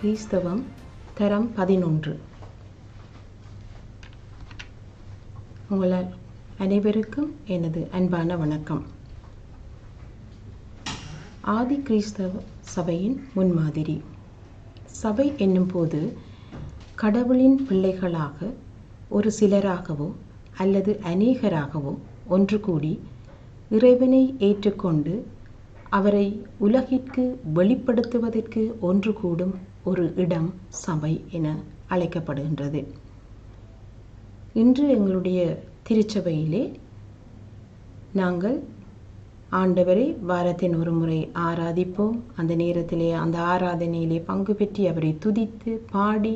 கிறிஸ்தவம் தரம் 11. உங்கள் அனைவருக்கும் எனது அன்பான வணக்கம். ஆதி கிறிஸ்தவ சபையின் முன்மாதிரி. சபை என்னும் போது கடவுளின் பிள்ளைகளாக ஒரு சிலராகவோ அல்லது அநேகராகவோ ஒன்று கூடி இறைவனை ஏற்றுக்கொண்டு அவரை உலகிற்கு வெளிப்படுத்துவதற்கு ஒன்று கூடும் ஒரு இடம் சபை என அழைக்கப்படுகின்றது. இன்று எங்களுடைய திருச்சபையிலே நாங்கள் ஆண்டவரை வாரத்தின் ஒரு முறை ஆராதிப்போம். அந்த நேரத்திலே அந்த ஆராதனையிலே பங்கு பெற்றி அவரை துதித்து பாடி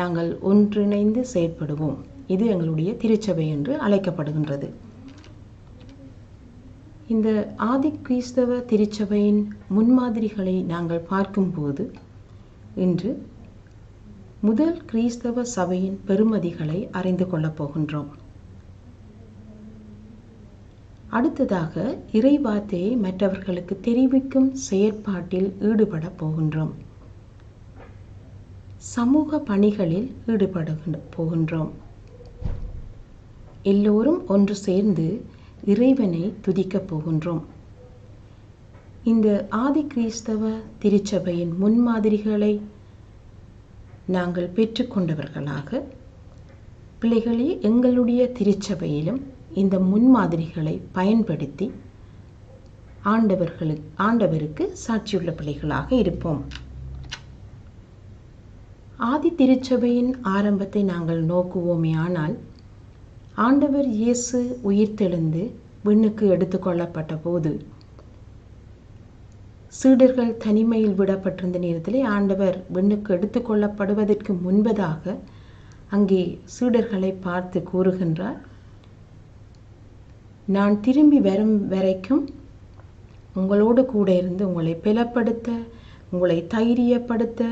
நாங்கள் ஒன்றிணைந்து செயற்படுவோம். இது எங்களுடைய திருச்சபை என்று அழைக்கப்படுகின்றது. இந்த ஆதி கிறிஸ்தவ திருச்சபையின் முன்மாதிரிகளை நாங்கள் பார்க்கும்போது இன்று முதல் கிறிஸ்தவ சபையின் பெருமதிகளை அறிந்து கொள்ளப் போகின்றோம். அடுத்ததாக இறைவார்த்தையை மற்றவர்களுக்கு தெரிவிக்கும் செயற்பாட்டில் ஈடுபட போகின்றோம். சமூக பணிகளில் ஈடுபட போகின்றோம். எல்லோரும் ஒன்று சேர்ந்து இறைவனை துதிக்கப் போகின்றோம். இந்த ஆதி கிறிஸ்தவ திருச்சபையின் முன்மாதிரிகளை நாங்கள் பெற்றுக்கொண்டவர்களாக பிள்ளைகளே எங்களுடைய திருச்சபையிலும் இந்த முன்மாதிரிகளை பயன்படுத்தி ஆண்டவருக்கு சாட்சியுள்ள பிள்ளைகளாக இருப்போம். ஆதி திருச்சபையின் ஆரம்பத்தை நாங்கள் நோக்குவோமே ஆனால் ஆண்டவர் இயேசு உயிர்த்தெழுந்து விண்ணுக்கு எடுத்துக்கொள்ளப்பட்ட போது சீடர்கள் தனிமையில் விடப்பட்டிருந்த நேரத்திலே ஆண்டவர் விண்ணுக்கு எடுத்துக்கொள்ளப்படுவதற்கு முன்பதாக அங்கே சீடர்களை பார்த்து கூறுகின்றார், நான் திரும்பி வரும் வரைக்கும் உங்களோடு கூட இருந்து உங்களை பலப்படுத்த, உங்களை தைரியப்படுத்த,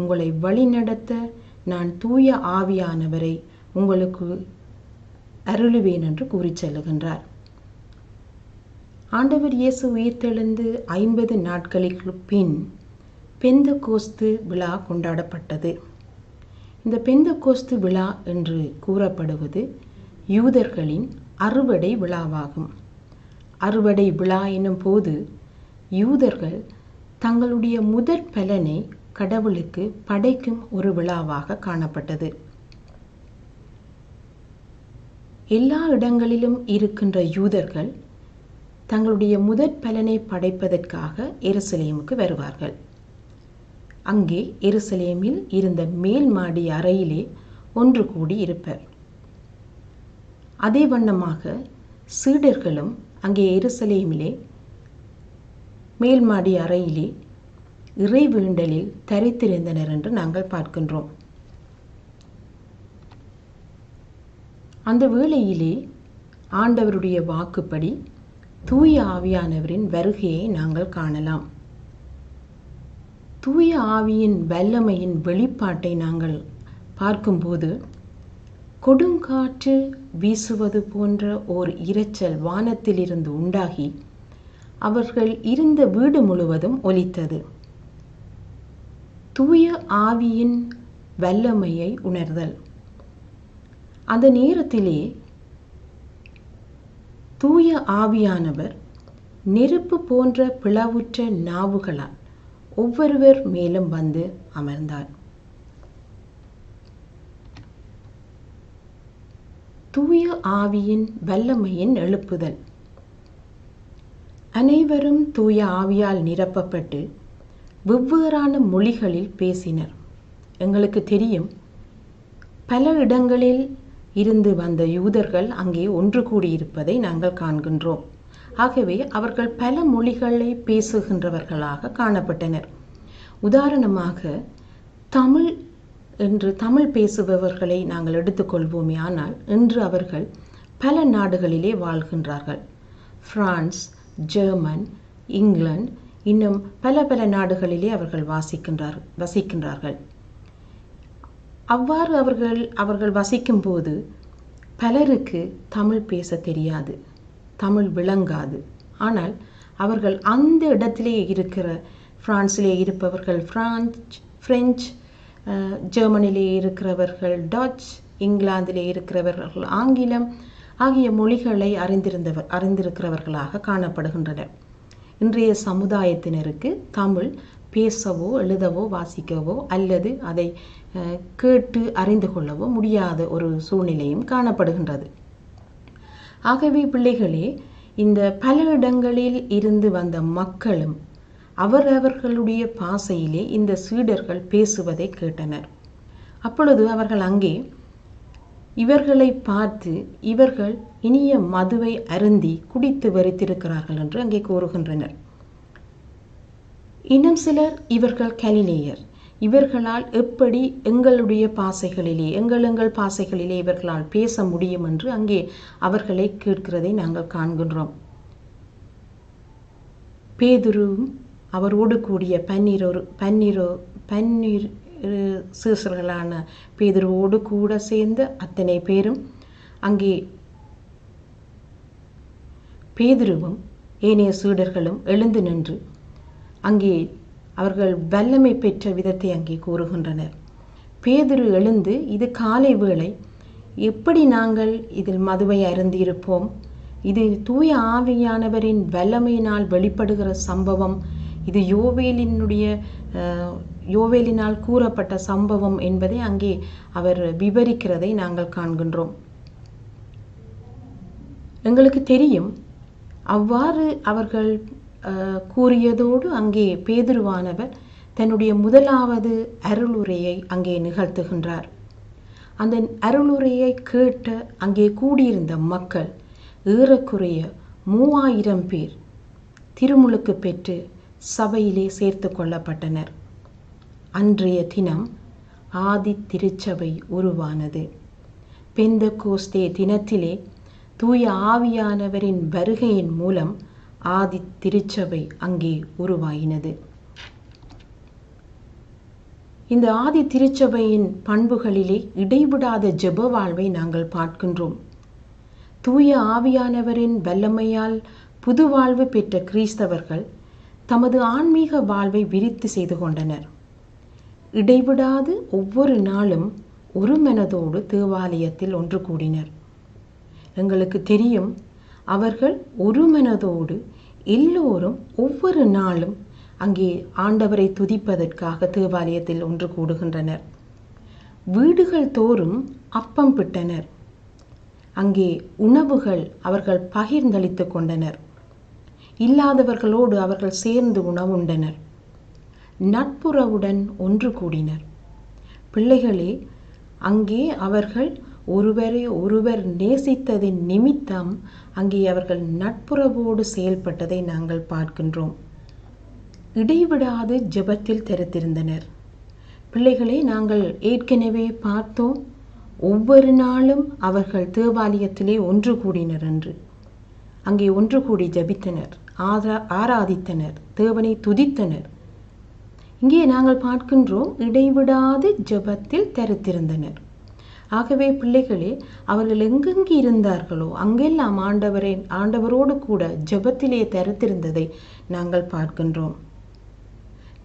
உங்களை வழிநடத்த நான் தூய ஆவியானவரை உங்களுக்கு அருளுவேன் என்று கூறி செல்லுகின்றார். ஆண்டவர் இயேசு உயிர்த்தெழுந்து 50 நாட்களுக்கு பின் பெந்தகோஸ்து விழா கொண்டாடப்பட்டது. இந்த பெந்தகோஸ்து விழா என்று கூறப்படுவது யூதர்களின் அறுவடை விழாவாகும். அறுவடை விழா எனும் போது யூதர்கள் தங்களுடைய முதற் பலனை கடவுளுக்கு படைக்கும் ஒரு விழாவாக காணப்பட்டது. எல்லா இடங்களிலும் இருக்கின்ற யூதர்கள் தங்களுடைய முதற் பலனை படைப்பதற்காக எருசலேமுக்கு வருவார்கள். அங்கே எருசலேமில் இருந்த மேல் மாடி அறையிலே ஒன்று கூடி இருப்பர். அதே வண்ணமாக சீடர்களும் அங்கே எருசலேமிலே மேல் மாடி அறையிலே இறை வேண்டலில் தரித்திருந்தனர் என்று நாங்கள் பார்க்கின்றோம். அந்த வேளையிலே ஆண்டவருடைய வாக்குப்படி தூய ஆவியானவரின் வருகையை நாங்கள் காணலாம். தூய ஆவியின் வல்லமையின் வெளிப்பாட்டை நாங்கள் பார்க்கும்போது கொடுங்காற்று வீசுவது போன்ற ஓர் இரைச்சல் வானத்திலிருந்து உண்டாகி அவர்கள் இருந்த வீடு முழுவதும் ஒலித்தது. தூய ஆவியின் வல்லமையை உணர்தல். அந்த நேரத்திலே தூய ஆவியானவர் நெருப்பு போன்ற பிளவுற்ற நாவுகளால் ஒவ்வொருவர் மேலும் வந்து அமர்ந்தார். தூய ஆவியின் வல்லமையின் எழுப்புதல். அனைவரும் தூய ஆவியால் நிரப்பப்பட்டு வெவ்வேறான மொழிகளில் பேசினர். எங்களுக்கு தெரியும், பல இடங்களில் இருந்து வந்த யூதர்கள் அங்கே ஒன்று கூடியிருப்பதை நாங்கள் காண்கின்றோம். ஆகவே அவர்கள் பல மொழிகளை பேசுகின்றவர்களாக காணப்பட்டனர். உதாரணமாக தமிழ் பேசுபவர்களை நாங்கள் எடுத்துக்கொள்வோமே ஆனால் இன்று அவர்கள் பல நாடுகளிலே வாழ்கின்றார்கள். பிரான்ஸ், ஜெர்மன், இங்கிலாந்து, இன்னும் பல நாடுகளிலே அவர்கள் வசிக்கின்றார்கள். அவ்வாறு அவர்கள் வசிக்கும் போது பலருக்கு தமிழ் பேச தெரியாது, தமிழ் விளங்காது. ஆனால் அவர்கள் அந்த இடத்திலே இருக்கிற பிரான்சிலே இருப்பவர்கள் பிரான்ஸ், பிரெஞ்சு, ஜெர்மனிலே இருக்கிறவர்கள் டச், இங்கிலாந்திலே இருக்கிறவர்கள் ஆங்கிலம் ஆகிய மொழிகளை அறிந்திருக்கிறவர்களாக காணப்படுகின்றனர். இன்றைய சமுதாயத்தினருக்கு தமிழ் பேசவோ எழுதவோ வாசிக்கவோ அல்லது அதை கேட்டு அறிந்து கொள்ளவோ முடியாத ஒரு சூழ்நிலையும் காணப்படுகின்றது. ஆகவே பிள்ளைகளே, இந்த பல இடங்களில் இருந்து வந்த மக்களும் அவரவர்களுடைய பாஷையிலே இந்த சீடர்கள் பேசுவதை கேட்டனர். அப்பொழுது அவர்கள் அங்கே இவர்களை பார்த்து, இவர்கள் இனிய மதுவை அருந்தி குடித்து வெறித்திருக்கிறார்கள் என்று அங்கே கூறுகின்றனர். இன்னும் சிலர், இவர்கள் கலிலேயர், இவர்களால் எப்படி எங்களுடைய பாஷைகளிலே இவர்களால் பேச முடியும் என்று அங்கே அவர்களை கேட்கிறதை நாங்கள் காண்கின்றோம். பேதுருவும் அவரோடு கூடிய பன்னிரு சீசர்களான பேதுருவோடு கூட சேர்ந்த அத்தனை பேரும் அங்கே பேதுருவும் ஏனைய சீடர்களும் எழுந்து நின்று அங்கே அவர்கள் வல்லமை பெற்ற விதத்தை அங்கே கூறுகின்றனர். பேதுரு எழுந்து, இது காலை வேளை, எப்படி நாங்கள் இதில் மதுவை அருந்தியிருப்போம்? இது தூய ஆவியானவரின் வல்லமையினால் வெளிப்படுகிற சம்பவம். இது யோவேலினால் கூறப்பட்ட சம்பவம் என்பதை அங்கே அவர் விவரிக்கிறதை நாங்கள் காண்கின்றோம். எங்களுக்கு தெரியும், அவ்வாறு அவர்கள் கூறியதோடு அங்கே பேதுருவானவர் தன்னுடைய முதலாவது அருளுரையை அங்கே நிகழ்த்துகின்றார். அந்த அருளுரையை கேட்ட அங்கே கூடியிருந்த மக்கள் ஏறக்குறைய 3000 பேர் திருமுழுக்கு பெற்று சபையிலே சேர்த்து கொள்ளப்பட்டனர். அன்றைய தினம் ஆதி திருச்சபை உருவானது. பெந்தெகோஸ்தே தினத்திலே தூய ஆவியானவரின் வருகையின் மூலம் ஆதி திருச்சபை அங்கே உருவாயினது. இந்த ஆதி திருச்சபையின் பண்புகளிலே இடைவிடாத ஜெப வாழ்வை நாங்கள் பார்க்கின்றோம். தூய ஆவியானவரின் வல்லமையால் புது வாழ்வு பெற்ற கிறிஸ்தவர்கள் தமது ஆன்மீக வாழ்வை விரித்து செய்து கொண்டனர். இடைவிடாது ஒவ்வொரு நாளும் ஒரு மனதோடு தேவாலயத்தில் ஒன்று கூடினர். எங்களுக்கு தெரியும், அவர்கள் ஒரு மனதோடு எல்லோரும் ஒவ்வொரு நாளும் அங்கே ஆண்டவரை துதிப்பதற்காக தேவாலயத்தில் ஒன்று கூடுகின்றனர். வீடுகள் தோறும் அப்பம் பிட்டனர். அங்கே உணவுகள் அவர்கள் பகிர்ந்தளித்து கொண்டனர். இல்லாதவர்களோடு அவர்கள் சேர்ந்து உணவுண்டனர். நட்புறவுடன் ஒன்று கூடினர். பிள்ளைகளே, அங்கே அவர்கள் ஒருவரை ஒருவர் நேசித்ததின் நிமித்தம் அங்கே அவர்கள் நட்புறவோடு செயல்பட்டதை நாங்கள் பார்க்கின்றோம். இடைவிடாது ஜெபத்தில் திறத்திருந்தனர். பிள்ளைகளே, நாங்கள் ஏற்கனவே பார்த்தோம், ஒவ்வொரு நாளும் அவர்கள் தேவாலயத்திலே ஒன்று கூடினர் என்று. அங்கே ஒன்று கூடி ஜெபித்தனர், ஆராதித்தனர், தேவனை துதித்தனர். இங்கே நாங்கள் பார்க்கின்றோம், இடைவிடாது ஜெபத்தில் திறத்திருந்தனர். ஆகவே பிள்ளைகளே, அவர்கள் எங்கெங்கு இருந்தார்களோ அங்கெல்லாம் ஆண்டவரோடு கூட ஜெபத்திலே திறத்திருந்ததை நாங்கள் பார்க்கின்றோம்.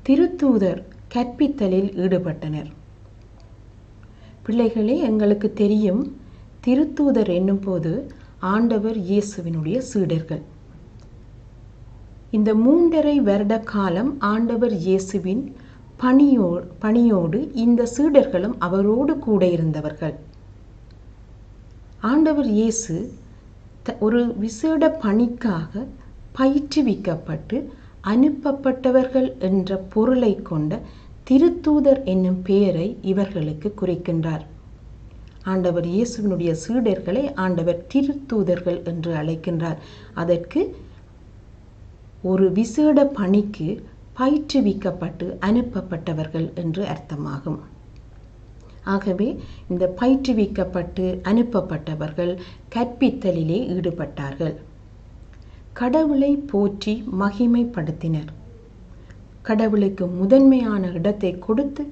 திருத்தூதர் கற்பித்தலில் ஈடுபட்டனர். பிள்ளைகளே, எங்களுக்கு தெரியும், திருத்தூதர் என்னும் போது ஆண்டவர் இயேசுவினுடைய சீடர்கள். இந்த 3.5 வருட காலம் ஆண்டவர் இயேசுவின் பணியோடு இந்த சீடர்களும் அவரோடு கூட இருந்தவர்கள். ஆண்டவர் இயேசு ஒரு விசேட பணிக்காக பயிற்றுவிக்கப்பட்டு அனுப்பப்பட்டவர்கள் என்ற பொருளை கொண்ட திருத்தூதர் என்னும் பெயரை இவர்களுக்கு குறிக்கின்றார். ஆண்டவர் இயேசுவினுடைய சீடர்களை ஆண்டவர் திருத்தூதர்கள் என்று அழைக்கின்றார். அதற்கு ஒரு விசேட பணிக்கு பயிற்றுவிக்கப்பட்டு அனுப்பப்பட்டவர்கள் என்று அர்த்தமாகும். ஆகவே இந்த பயிற்றுவிக்கப்பட்டு அனுப்பப்பட்டவர்கள் கற்பித்தலிலே ஈடுபட்டார்கள். கடவுளை போற்றி மகிமைப்படுத்தினர். கடவுளுக்கு முதன்மையான இடத்தை கொடுத்து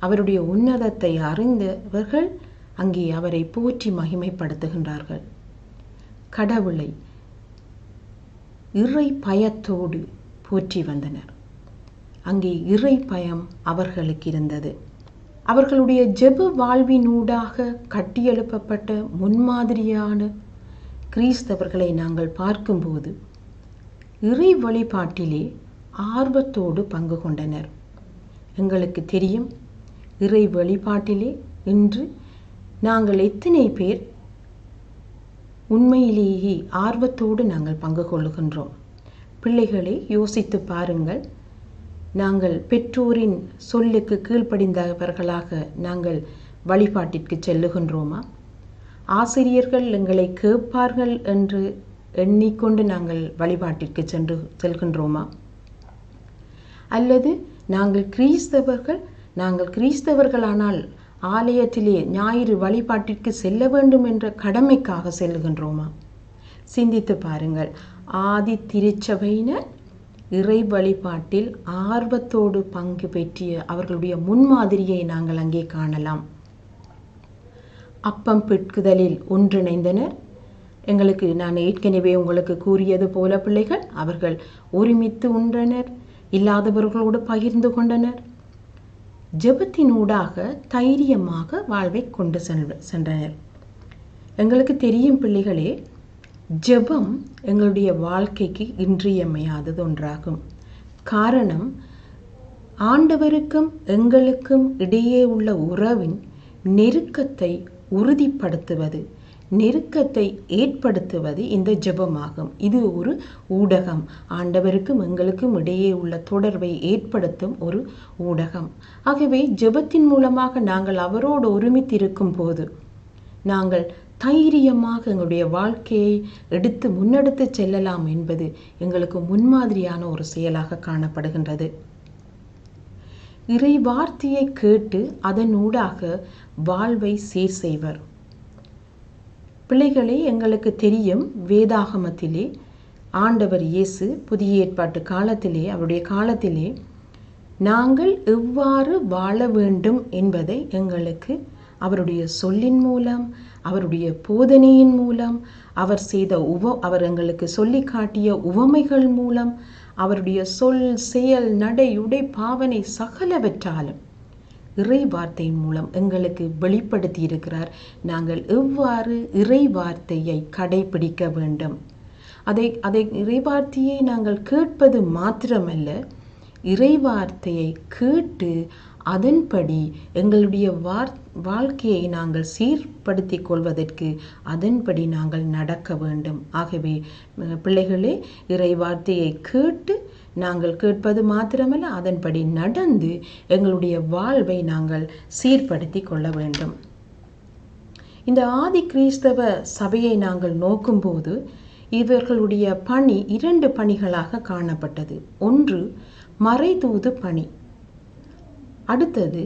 அவருடைய உன்னதத்தை அறிந்தவர்கள் அங்கே அவரை போற்றி மகிமைப்படுத்துகின்றார்கள். கடவுளை இறை பயத்தோடு போற்றி வந்தனர். அங்கே இறை பயம் அவர்களுக்கு இருந்தது. அவர்களுடைய ஜெப வாழ்வினூடாக கட்டியெழுப்பப்பட்ட முன்மாதிரியான கிறிஸ்தவர்களை நாங்கள் பார்க்கும்போது இறை வழிபாட்டிலே ஆர்வத்தோடு பங்கு கொண்டனர். எங்களுக்கு தெரியும், இறை வழிபாட்டிலே இன்று நாங்கள் எத்தனை பேர் உண்மையிலேயே ஆர்வத்தோடு நாங்கள் பங்கு கொள்ளுகின்றோம்? பிள்ளைகளை யோசித்து பாருங்கள். நாங்கள் பெற்றோரின் சொல்லுக்கு கீழ்ப்படிந்தவர்களாக நாங்கள் வழிபாட்டிற்கு செல்லுகின்றோமா? ஆசிரியர்கள் எங்களை கேட்பார்கள் என்று எண்ணிக்கொண்டு நாங்கள் வழிபாட்டிற்கு செல்கின்றோமா? அல்லது நாங்கள் கிறிஸ்தவர்களானால் ஆலயத்திலே ஞாயிறு வழிபாட்டிற்கு செல்ல வேண்டும் என்ற கடமைக்காக செல்லுகின்றோமா? சிந்தித்து பாருங்கள். ஆதி திருச்சபையினர் இறை வழிபாட்டில் ஆர்வத்தோடு பங்கு பெற்றிய அவர்களுடைய முன்மாதிரியை நாங்கள் அங்கே காணலாம். அப்பம் பிட்குதலில் ஒன்றிணைந்தனர். நான் ஏற்கனவே உங்களுக்கு கூறியது போல பிள்ளைகள், அவர்கள் ஒருமித்து உண்டனர், இல்லாதவர்களோடு பகிர்ந்து கொண்டனர். ஜெபத்தினூடாக தைரியமாக வாழ்வை கொண்டு சென்றனர். எங்களுக்கு தெரியும் பிள்ளைகளே, ஜெபம் எங்களுடைய வாழ்க்கைக்கு இன்றியமையாதது ஒன்றாகும். காரணம், ஆண்டவருக்கும் எங்களுக்கும் இடையே உள்ள உறவின் நெருக்கத்தை உறுதிப்படுத்துவது, நெருக்கத்தை ஏற்படுத்துவது இந்த ஜெபமாகும். இது ஒரு ஊடகம், ஆண்டவருக்கும் எங்களுக்கும் இடையே உள்ள தொடர்பை ஏற்படுத்தும் ஒரு ஊடகம். ஆகவே ஜெபத்தின் மூலமாக நாங்கள் அவரோடு ஒருமித்திருக்கும் போது நாங்கள் தைரியமாக எங்களுடைய வாழ்க்கையை முன்னெடுத்து செல்லலாம் என்பது எங்களுக்கு முன்மாதிரியான ஒரு செயலாக காணப்படுகின்றது. இறை வார்த்தையை கேட்டு அதனூடாக வாழ்வை சீர் செய்வர். பிள்ளைகளே, எங்களுக்கு தெரியும், வேதாகமத்திலே ஆண்டவர் இயேசு புதிய ஏற்பாட்டு காலத்திலே, அவருடைய காலத்திலே நாங்கள் எவ்வாறு வாழ வேண்டும் என்பதை எங்களுக்கு அவருடைய சொல்லின் மூலம், அவருடைய போதனையின் மூலம், அவர் எங்களுக்கு சொல்லி காட்டிய உவமைகள் மூலம், அவருடைய சொல், செயல், நடை, உடை, பாவனை சகலவற்றாலும் இறை வார்த்தையின் மூலம் எங்களுக்கு வெளிப்படுத்தி இருக்கிறார். நாங்கள் எவ்வாறு இறை வார்த்தையை கடைபிடிக்க வேண்டும். அதை இறைவார்த்தையை நாங்கள் கேட்பது மாத்திரமல்ல, இறைவார்த்தையை கேட்டு அதன்படி எங்களுடைய வாழ்க்கையை நாங்கள் சீர்படுத்திக் கொள்வதற்கு அதன்படி நாங்கள் நடக்க வேண்டும். ஆகவே பிள்ளைகளே, இறை வார்த்தையை கேட்டு நாங்கள் கேட்பது மாத்திரமல்ல, அதன்படி நடந்து எங்களுடைய வாழ்வை நாங்கள் சீர்படுத்தி கொள்ள வேண்டும். இந்த ஆதி கிறிஸ்தவ சபையை நாங்கள் நோக்கும்போது இவர்களுடைய பணி 2 பணிகளாக காணப்பட்டது. ஒன்று மறைதூது பணி, அடுத்தது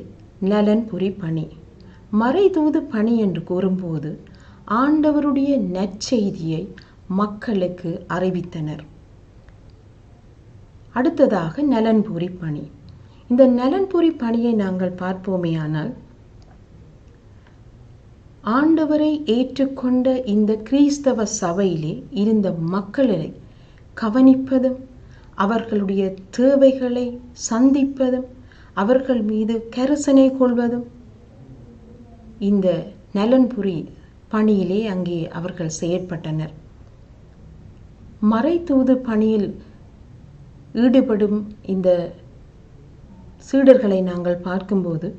நலன்புரி பணி. மறைதூது பணி என்று கூறும்போது ஆண்டவருடைய நற்செய்தியை மக்களுக்கு அறிவித்தனர். அடுத்ததாக நலன்புரி பணி. இந்த நலன்புரி பணியை நாங்கள் பார்ப்போமேயானால், ஆண்டவரை ஏற்றுக்கொண்ட இந்த கிறிஸ்தவ சபையிலே இருந்த மக்களை கவனிப்பதும், அவர்களுடைய தேவைகளை சந்திப்பதும், அவர்கள் மீது கரிசனை கொள்வதும் இந்த நலன்புரி பணியிலே அங்கே அவர்கள் செயற்பட்டனர். மறைதூது பணியில் ஈடுபடும் இந்த சீடர்களை நாங்கள் பார்க்கும்போது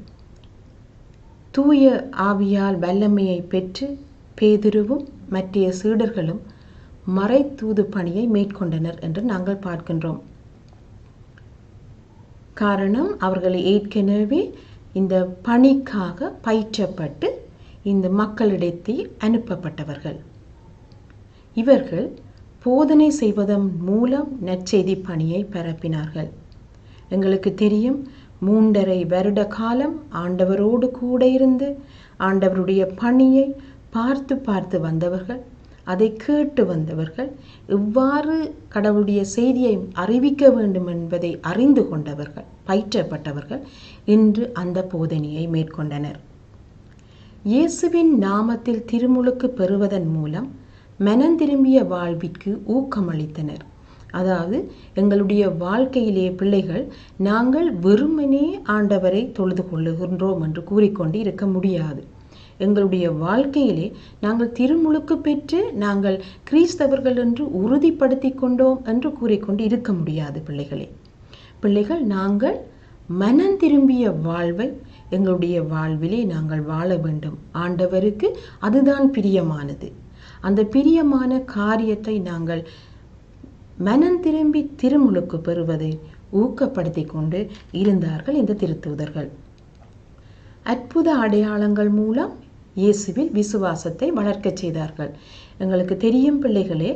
தூய ஆவியால் வல்லமையை பெற்று பேதுருவும் மற்ற சீடர்களும் மறைதூது பணியை மேற்கொண்டனர் என்று நாங்கள் பார்க்கின்றோம். காரணம், அவர்கள் ஏற்கனவே இந்த பணிக்காக பயிற்றப்பட்டு இந்த மக்களிடத்தில் அனுப்பப்பட்டவர்கள். இவர்கள் போதனை செய்வதன் மூலம் நற்செய்தி பணியை பரப்பினார்கள். எங்களுக்கு தெரியும், 3.5 வருட காலம் ஆண்டவரோடு கூட இருந்து ஆண்டவருடைய பணியை பார்த்து வந்தவர்கள், அதை கேட்டு வந்தவர்கள், எவ்வாறு கடவுளுடைய செய்தியை அறிவிக்க வேண்டும் என்பதை அறிந்து கொண்டவர்கள், பயிற்றப்பட்டவர்கள் இன்று அந்த போதனையை மேற்கொண்டனர். இயேசுவின் நாமத்தில் திருமுழுக்கு பெறுவதன் மூலம் மனந்திரும்பிய வாழ்விற்கு ஊக்கமளித்தனர். அதாவது எங்களுடைய வாழ்க்கையிலே பிள்ளைகள் நாங்கள் வெறுமனே ஆண்டவரை தொழுது கொள்ளுகின்றோம் என்று கூறிக்கொண்டு இருக்க முடியாது. எங்களுடைய வாழ்க்கையிலே நாங்கள் திருமுழுக்கு பெற்று நாங்கள் கிறிஸ்தவர்கள் என்று உறுதிப்படுத்தி கொண்டோம் என்று கூறிக்கொண்டு இருக்க முடியாது. பிள்ளைகள் நாங்கள் மனம் திரும்பிய வாழ்வை எங்களுடைய வாழ்விலே நாங்கள் வாழ வேண்டும். ஆண்டவருக்கு அதுதான் பிரியமானது. அந்த பிரியமான காரியத்தை நாங்கள் மனம் திரும்பி திருமுழுக்கு பெறுவதை ஊக்கப்படுத்தி கொண்டு இருந்தார்கள் இந்த திருத்தூதர்கள். அற்புத அடையாளங்கள் மூலம் இயேசுவில் விசுவாசத்தை வளர்க்க செய்தார்கள். எங்களுக்கு தெரியும் பிள்ளைகளே,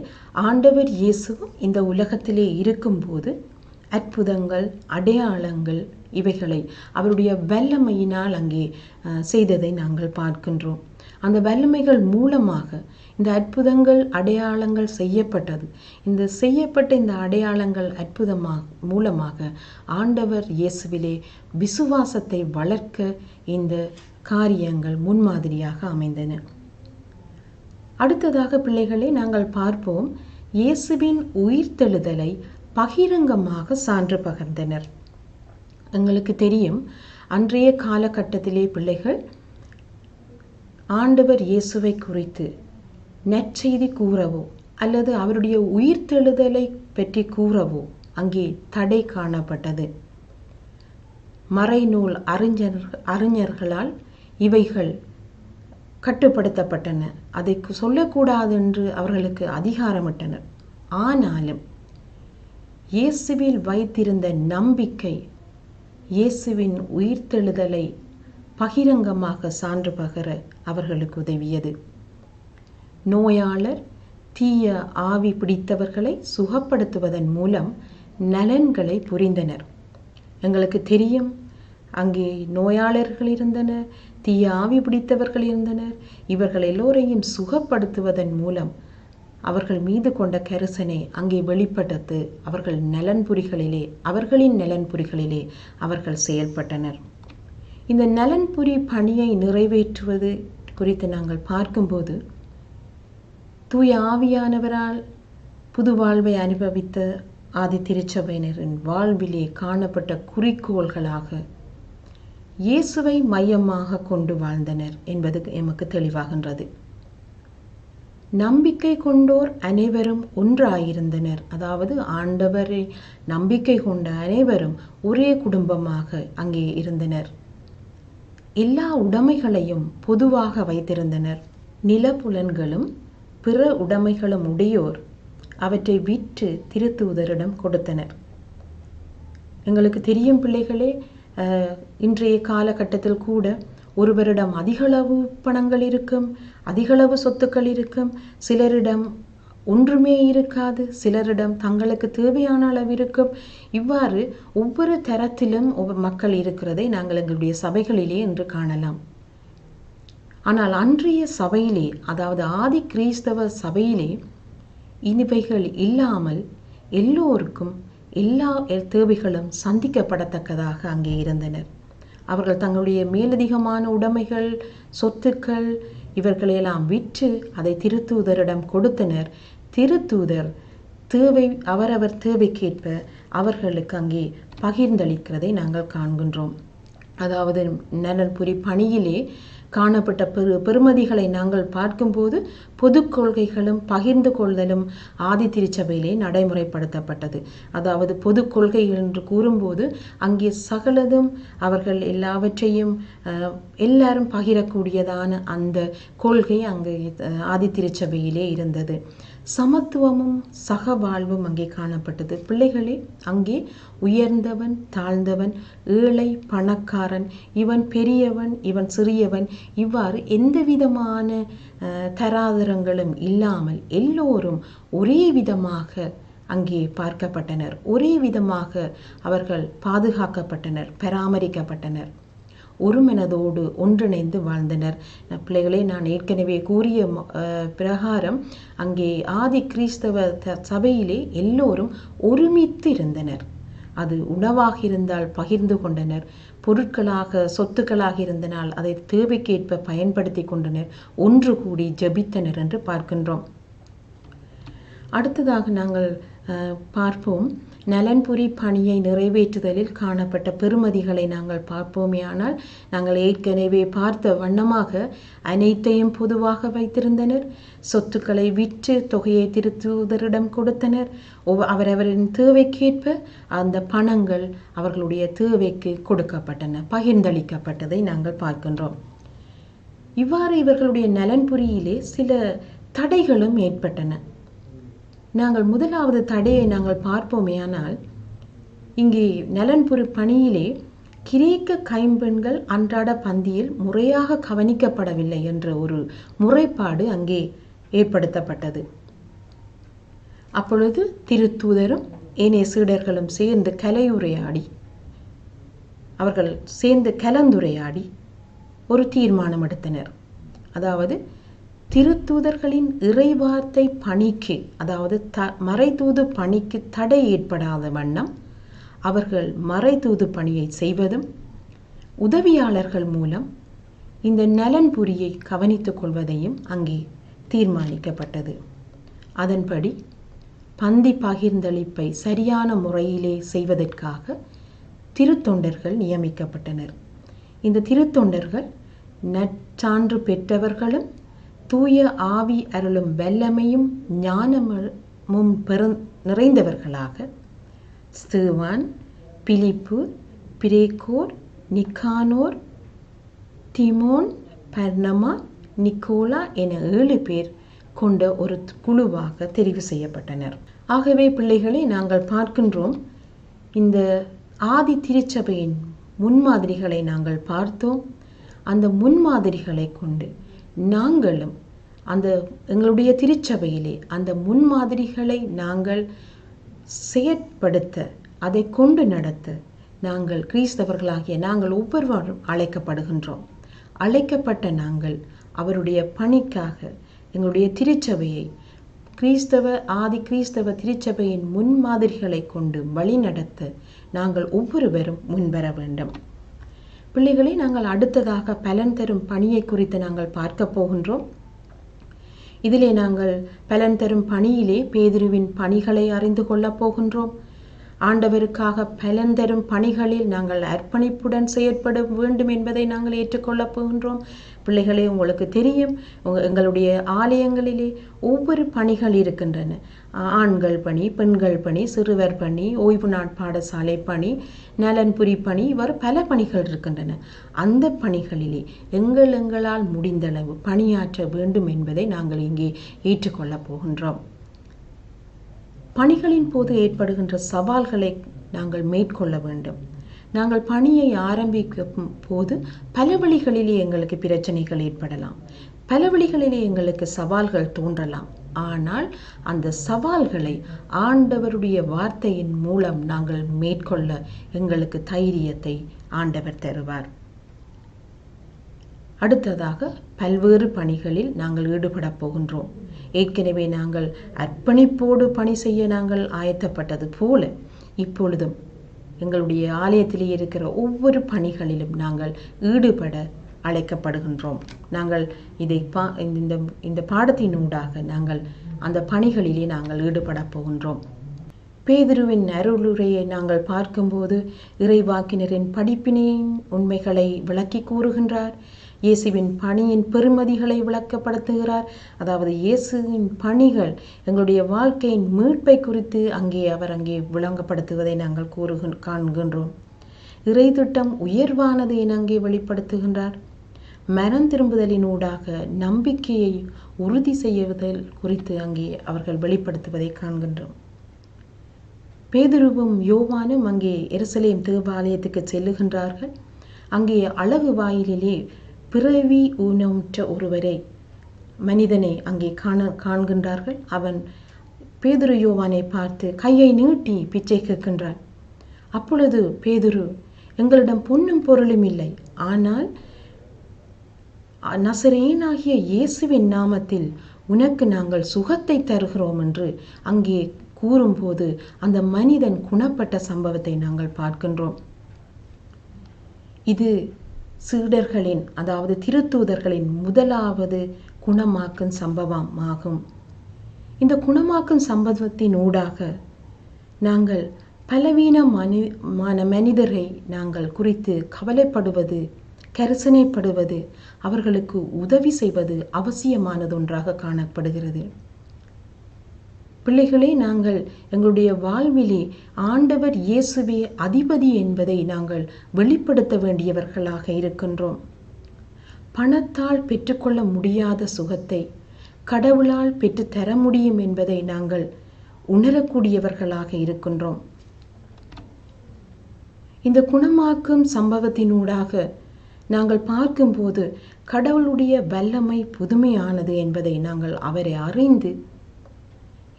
ஆண்டவர் இயேசுவும் இந்த உலகத்திலே இருக்கும்போது அற்புதங்கள் அடையாளங்கள் இவைகளை அவருடைய வல்லமையினால் அங்கே செய்ததை நாங்கள் பார்க்கின்றோம். அந்த வல்லமைகள் மூலமாக இந்த அற்புதங்கள் அடையாளங்கள் செய்யப்பட்டது. இந்த செய்யப்பட்ட இந்த அடையாளங்கள் மூலமாக ஆண்டவர் இயேசுவிலே விசுவாசத்தை வளர்க்க இந்த காரியங்கள் முன்மாதிரியாக அமைந்தன. அடுத்ததாக பிள்ளைகளே நாங்கள் பார்ப்போம், இயேசுவின் உயிர்த்தெழுதலை பகிரங்கமாக சான்று பகர்ந்தனர். எங்களுக்கு தெரியும், அன்றைய காலகட்டத்திலே பிள்ளைகள் ஆண்டவர் இயேசுவை குறித்து நற்செய்தி கூறவோ அல்லது அவருடைய உயிர்த்தெழுதலை பற்றி கூறவோ அங்கே தடை காணப்பட்டது. மறைநூல் அறிஞர்களால் இவைகள் கட்டுப்படுத்தப்பட்டன. அதை சொல்லக்கூடாது என்று அவர்களுக்கு அதிகாரமிட்டனர். ஆனாலும் இயேசுவில் வைத்திருந்த நம்பிக்கை இயேசுவின் உயிர்த்தெழுதலை பகிரங்கமாக சான்று பகர அவர்களுக்கு உதவியது. நோயாளர் தீய ஆவி பிடித்தவர்களை சுகப்படுத்துவதன் மூலம் நலன்களை புரிந்தனர். எங்களுக்கு தெரியும், அங்கே நோயாளர்கள் இருந்தனர், தீய ஆவி பிடித்தவர்கள் இருந்தனர். இவர்கள் எல்லோரையும் சுகப்படுத்துவதன் மூலம் அவர்கள் மீது கொண்ட கரிசனை அங்கே வெளிப்பட்டது. அவர்களின் நலன்புரிகளிலே அவர்கள் செயல்பட்டனர். இந்த நலன்புரி பணியை நிறைவேற்றுவது குறித்து நாங்கள் பார்க்கும்போது, தூய ஆவியானவரால் புது வாழ்வை அனுபவித்த ஆதி திருச்சபையினரின் வாழ்விலே காணப்பட்ட குறிக்கோள்களாக இயேசுவை மையமாக கொண்டு வாழ்ந்தனர் என்பது எமக்கு தெளிவாகின்றது. நம்பிக்கை கொண்டோர் அனைவரும் ஒன்றாயிருந்தனர். அதாவது ஆண்டவரை நம்பிக்கை கொண்ட அனைவரும் ஒரே குடும்பமாக அங்கே இருந்தனர். எல்லா உடைமைகளையும் பொதுவாக வைத்திருந்தனர். நிலப்புலன்களும் பிற உடைமைகளும் உடையோர் அவற்றை விற்று திருத்தூதரிடம் கொடுத்தனர். எங்களுக்கு தெரியும் பிள்ளைகளே, இன்றைய காலகட்டத்தில் கூட ஒருவரிடம் அதிகளவு பணங்கள் இருக்கும், அதிகளவு சொத்துக்கள் இருக்கும், சிலரிடம் ஒன்றுமே இருக்காது, சிலரிடம் தங்களுக்கு தேவையான அளவு இருக்கும். இவ்வாறு ஒவ்வொரு தரத்திலும் மக்கள் இருக்கிறதை நாங்கள் எங்களுடைய சபைகளிலே இன்று காணலாம். ஆனால் அன்றைய சபையிலே, அதாவது ஆதி கிறிஸ்தவ சபையிலே இனிவைகள் இல்லாமல் எல்லோருக்கும் எல்லா தேவைகளும் சந்திக்கப்படத்தக்கதாக அங்கே இருந்தனர். அவர்கள் தங்களுடைய மேலதிகமான உடைமைகள், சொத்துக்கள் இவர்களெல்லாம் விற்று அதை திருத்தூதரிடம் கொடுத்தனர். திருத்தூதர் அவரவர் தேவைக்கேற்ப அவர்களுக்கு அங்கே பகிர்ந்தளிக்கிறதை நாங்கள் காண்கின்றோம். அதாவது நலன்புரி பணியிலே காணப்பட்ட பெறுமதிகளை நாங்கள் பார்க்கும்போது பொது கொள்கைகளும் பகிர்ந்து கொள்தலும் ஆதி திருச்சபையிலே நடைமுறைப்படுத்தப்பட்டது. அதாவது பொது கொள்கைகள் என்று கூறும்போது அங்கே சகலதும் அவர்கள் எல்லாவற்றையும் எல்லாரும் பகிரக்கூடியதான அந்த கொள்கை அங்கே ஆதி திருச்சபையிலே இருந்தது. சமத்துவமும் சக வாழ்வும் அங்கே காணப்பட்டது. பிள்ளைகளே, அங்கே உயர்ந்தவன் தாழ்ந்தவன், ஏழை பணக்காரன், இவன் பெரியவன் இவன் சிறியவன், இவ்வாறு எந்த விதமான தராதரங்களும் இல்லாமல் எல்லோரும் ஒரே விதமாக அங்கே பார்க்கப்பட்டனர். ஒரே விதமாக அவர்கள் பாதுகாக்கப்பட்டனர், பராமரிக்கப்பட்டனர். ஒரு மனதோடு ஒன்றிணைந்து வாழ்ந்தனர். பிள்ளைகளே, நான் ஏற்கனவே கூறிய பிரகாரம் அங்கே ஆதி கிறிஸ்தவ சபையிலே எல்லோரும் ஒருமித்து இருந்தனர். அது உணவாக இருந்தால் பகிர்ந்து கொண்டனர், பொருட்களாக சொத்துக்களாக இருந்தனால் அதை தேவைக்கேற்ப பயன்படுத்தி கொண்டனர், ஒன்று கூடி ஜெபித்தனர் என்று பார்க்கின்றோம். அடுத்ததாக நாங்கள் பார்ப்போம். நலன்புரி பணியை நிறைவேற்றுதலில் காணப்பட்ட பெறுமதிகளை நாங்கள் பார்ப்போமே. ஆனால் நாங்கள் ஏற்கனவே பார்த்த வண்ணமாக அனைத்தையும் பொதுவாக வைத்திருந்தனர். சொத்துக்களை விற்று தொகையை திருத்தூதரிடம் கொடுத்தனர். அவரவரின் தேவைக்கேற்ப அந்த பணங்கள் அவர்களுடைய தேவைக்கு கொடுக்கப்பட்டன, பகிர்ந்தளிக்கப்பட்டதை நாங்கள் பார்க்கின்றோம். இவ்வாறு இவர்களுடைய நலன்புரியிலே சில தடைகளும் ஏற்பட்டன. நாங்கள் முதலாவது தடையை நாங்கள் பார்ப்போமேயானால், இங்கே நலன்புரி பணியிலே கிரேக்க கைம்பெண்கள் அன்றாட பந்தியில் முறையாக கவனிக்கப்படவில்லை என்ற ஒரு முறைப்பாடு அங்கே ஏற்படுத்தப்பட்டது. அப்பொழுது திருத்தூதரும் ஏனைய சீடர்களும் சேர்ந்து கலந்துரையாடி ஒரு தீர்மானம் எடுத்தனர். அதாவது திருத்தூதர்களின் இறைவார்த்தை பணிக்கு, அதாவது மறைதூது பணிக்கு தடை ஏற்படாத வண்ணம் அவர்கள் மறைதூது பணியை செய்வதும், உதவியாளர்கள் மூலம் இந்த நலன்புரியை கவனித்துக் கொள்வதையும் அங்கே தீர்மானிக்கப்பட்டது. அதன்படி பந்தி பகிர்ந்தளிப்பை சரியான முறையிலே செய்வதற்காக திருத்தொண்டர்கள் நியமிக்கப்பட்டனர். இந்த திருத்தொண்டர்கள் நற்சான்று பெற்றவர்களும் தூய ஆவி அருளும் வல்லமையும் ஞானமும் நிறைந்தவர்களாக ஸ்தேவான், பிலிப்பு, பிரேக்கோர், நிக்கானோர், திமோன், பர்னமா, நிக்கோலா என 7 பேர் கொண்ட ஒரு குழுவாக தெரிவு செய்யப்பட்டனர். ஆகவே பிள்ளைகளை நாங்கள் பார்க்கின்றோம், இந்த ஆதி திருச்சபையின் முன்மாதிரிகளை நாங்கள் பார்த்தோம். அந்த முன்மாதிரிகளை கொண்டு நாங்களும் எங்களுடைய திருச்சபையிலே அந்த முன்மாதிரிகளை நாங்கள் செயற்படுத்த, அதை கொண்டு நடத்த நாங்கள் கிறிஸ்தவர்களாகிய நாங்கள் ஒவ்வொருவரும் அழைக்கப்படுகின்றோம். அழைக்கப்பட்ட நாங்கள் அவருடைய பணிக்காக எங்களுடைய திருச்சபையை ஆதி கிறிஸ்தவ திருச்சபையின் முன்மாதிரிகளை கொண்டு வழிநடத்த நாங்கள் ஒவ்வொருவரும் முன்வர வேண்டும். பிள்ளைகளை நாங்கள் அடுத்ததாக பலன் தரும் பணியை குறித்து நாங்கள் பார்க்க போகின்றோம். இதிலே நாங்கள் பலன் தரும் பணியிலே பேதுருவின் பணிகளை அறிந்து கொள்ளப் போகின்றோம். ஆண்டவருக்காக பலன் தரும் பணிகளில் நாங்கள் அர்ப்பணிப்புடன் செயற்பட வேண்டும் என்பதை நாங்கள் ஏற்றுக்கொள்ளப் போகின்றோம். பிள்ளைகளே, உங்களுக்கு தெரியும், எங்களுடைய ஆலயங்களிலே ஒவ்வொரு பணிகள் இருக்கின்றன. ஆண்கள் பணி, பெண்கள் பணி, சிறுவர் பணி, ஓய்வு நாள் பாடசாலை பணி, நலன்புரி பணி, இவ்வாறு பல பணிகள் இருக்கின்றன. அந்த பணிகளிலே எங்களால் முடிந்தளவு பணியாற்ற வேண்டும் என்பதை நாங்கள் இங்கே ஏற்றுக்கொள்ளப் போகின்றோம். பணிகளின் போது ஏற்படுகின்ற சவால்களை நாங்கள் மேற்கொள்ள வேண்டும். நாங்கள் பணியை ஆரம்பிக்கும் போது பல வழிகளிலே எங்களுக்கு பிரச்சனைகள் ஏற்படலாம், பல வழிகளிலே எங்களுக்கு சவால்கள் தோன்றலாம். ஆனால் அந்த சவால்களை ஆண்டவருடைய வார்த்தையின் மூலம் நாங்கள் மேற்கொள்ள எங்களுக்கு தைரியத்தை ஆண்டவர் தருவார். அடுத்ததாக பல்வேறு பணிகளில் நாங்கள் ஈடுபட போகின்றோம். ஏற்கனவே நாங்கள் அர்ப்பணிப்போடு பணி செய்ய நாங்கள் ஆயத்தப்பட்டது போல இப்பொழுதும் எங்களுடைய ஆலயத்திலே இருக்கிற ஒவ்வொரு பணிகளிலும் நாங்கள் ஈடுபட அழைக்கப்படுகின்றோம். நாங்கள் இந்த பாடத்தினூடாக நாங்கள் அந்த பணிகளிலே நாங்கள் ஈடுபட போகின்றோம். பேதுருவின் அருளுரையை நாங்கள் பார்க்கும்போது இறைவாக்கினரின் படிப்பினையின் உண்மைகளை விளக்கி கூறுகின்றார். இயேசுவின் பணியின் பெறுமதிகளை விளக்கப்படுத்துகிறார். அதாவது இயேசுவின் பணிகள் எங்களுடைய வாழ்க்கையின் மீட்பை குறித்து அவர் அங்கே விளங்கப்படுத்துவதை நாங்கள் காண்கின்றோம். இறை திட்டம் உயர்வானது என அங்கே வெளிப்படுத்துகின்றார். மனம் திரும்புதலினூடாக நம்பிக்கையை உறுதி செய்வதில் குறித்து அங்கே அவர்கள் வெளிப்படுத்துவதை காண்கின்றோம். பேதுருவும் யோவானும் அங்கே எருசலேம் தேவாலயத்துக்கு செல்லுகின்றார்கள். அங்கே அழகு வாயிலிலே பிறவி ஊனமுற்ற ஒருவரை, மனிதனை அங்கே காண்கின்றார்கள். அவன் பேதுரு யோவானை பார்த்து கையை நீட்டி பிச்சை கேட்கின்றான். அப்பொழுது பேதுரு, எங்களிடம் பொன்னும் பொருளும் இல்லை, ஆனால் நசரேயனாகிய இயேசுவின் நாமத்தில் உனக்கு நாங்கள் சுகத்தை தருகிறோம் என்று அங்கே கூறும்போது அந்த மனிதன் குணப்பட்ட சம்பவத்தை நாங்கள் பார்க்கின்றோம். இது சீடர்களின், அதாவது திருத்தூதர்களின் முதலாவது குணமாக்கும் சம்பவமாகும். இந்த குணமாக்கும் சம்பவத்தின் ஊடாக நாங்கள் பலவீனமான மனிதரை நாங்கள் குறித்து கவலைப்படுவது, கரிசனைப்படுவது, அவர்களுக்கு உதவி செய்வது அவசியமானது ஒன்றாக காணப்படுகிறது. பிள்ளைகளே, நாங்கள் எங்களுடைய வாழ்விலே ஆண்டவர் இயேசுவே அதிபதி என்பதை நாங்கள் வெளிப்படுத்த வேண்டியவர்களாக இருக்கின்றோம். பணத்தால் பெற்றுக்கொள்ள முடியாத சுகத்தை கடவுளால் பெற்றுத்தர முடியும் என்பதை நாங்கள் உணரக்கூடியவர்களாக இருக்கின்றோம். இந்த குணமாக்கும் சம்பவத்தினூடாக நாங்கள் பார்க்கும்போது கடவுளுடைய வல்லமை புதுமையானது என்பதை நாங்கள் அவரை அறிந்து,